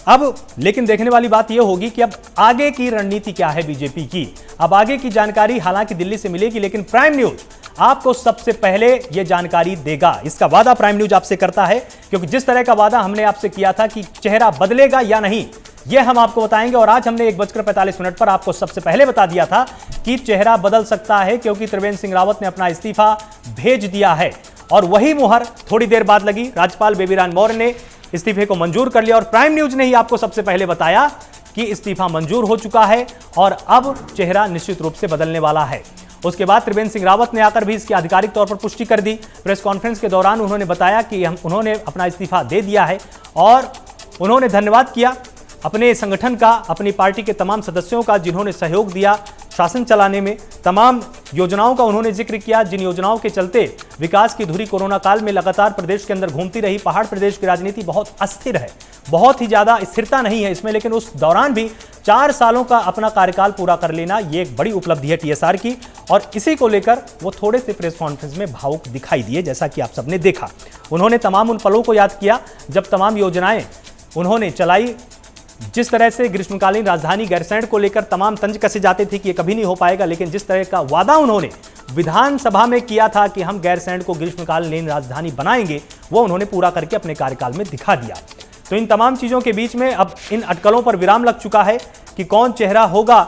अब लेकिन देखने वाली बात यह होगी कि अब आगे की रणनीति क्या है बीजेपी की। अब आगे की जानकारी हालांकि दिल्ली से मिलेगी, लेकिन प्राइम न्यूज आपको सबसे पहले यह जानकारी देगा। इसका वादा प्राइम न्यूज आपसे करता है, क्योंकि जिस तरह का वादा हमने आपसे किया था कि चेहरा बदलेगा या नहीं, यह हम आपको बताएंगे। और आज हमने 1:45 पर आपको सबसे पहले बता दिया था कि चेहरा बदल सकता है, क्योंकि त्रिवेंद्र सिंह रावत ने अपना इस्तीफा भेज दिया है और वही मुहर थोड़ी देर बाद लगी। राज्यपाल बेबी रानी मौर्य ने इस्तीफे को मंजूर कर लिया और प्राइम न्यूज ने ही आपको सबसे पहले बताया कि इस्तीफा मंजूर हो चुका है और अब चेहरा निश्चित रूप से बदलने वाला है। उसके बाद त्रिवेंद्र सिंह रावत ने आकर भी इसकी आधिकारिक तौर पर पुष्टि कर दी। प्रेस कॉन्फ्रेंस के दौरान उन्होंने बताया कि उन्होंने अपना इस्तीफा दे दिया है और उन्होंने धन्यवाद किया अपने संगठन का, अपनी पार्टी के तमाम सदस्यों का जिन्होंने सहयोग दिया शासन चलाने में। तमाम योजनाओं का उन्होंने जिक्र किया जिन योजनाओं के चलते विकास की धुरी कोरोना काल में लगातार प्रदेश के अंदर घूमती रही। पहाड़ प्रदेश की राजनीति बहुत अस्थिर है, बहुत ही ज्यादा स्थिरता नहीं है इसमें, लेकिन उस दौरान भी 4 सालों का अपना कार्यकाल पूरा कर लेना ये एक बड़ी उपलब्धि है टीएसआर की। और इसी को लेकर वो थोड़े से प्रेस कॉन्फ्रेंस में भावुक दिखाई दिए, जैसा कि आप सबने देखा। उन्होंने तमाम उन पलों को याद किया जब तमाम योजनाएं उन्होंने चलाई, जिस तरह से ग्रीष्मकालीन राजधानी गैरसैंण को लेकर तमाम तंज कसे जाते थे कि ये कभी नहीं हो पाएगा, लेकिन जिस तरह का वादा उन्होंने विधानसभा में किया था कि हम गैरसैंण को ग्रीष्मकालीन राजधानी बनाएंगे, वो उन्होंने पूरा करके अपने कार्यकाल में दिखा दिया। तो इन तमाम चीजों के बीच में अब इन अटकलों पर विराम लग चुका है कि कौन चेहरा होगा,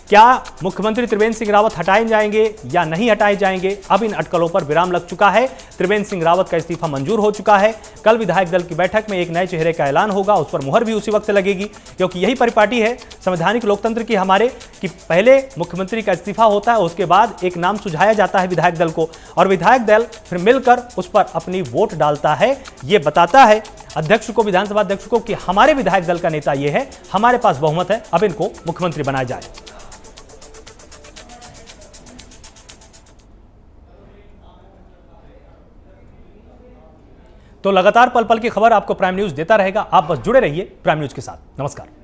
क्या मुख्यमंत्री त्रिवेंद्र सिंह रावत हटाए जाएंगे या नहीं हटाए जाएंगे। अब इन अटकलों पर विराम लग चुका है। त्रिवेंद्र सिंह रावत का इस्तीफा मंजूर हो चुका है। कल विधायक दल की बैठक में एक नए चेहरे का ऐलान होगा, उस पर मुहर भी उसी वक्त लगेगी, क्योंकि यही परिपाटी है संवैधानिक लोकतंत्र की हमारे कि पहले मुख्यमंत्री का इस्तीफा होता है, उसके बाद एक नाम सुझाया जाता है विधायक दल को और विधायक दल फिर मिलकर उस पर अपनी वोट डालता है। ये बताता है अध्यक्ष को, विधानसभा अध्यक्ष को कि हमारे विधायक दल का नेता ये है, हमारे पास बहुमत है, अब इनको मुख्यमंत्री बनाया जाए। तो लगातार पल पल की खबर आपको प्राइम न्यूज देता रहेगा। आप बस जुड़े रहिए प्राइम न्यूज के साथ। नमस्कार।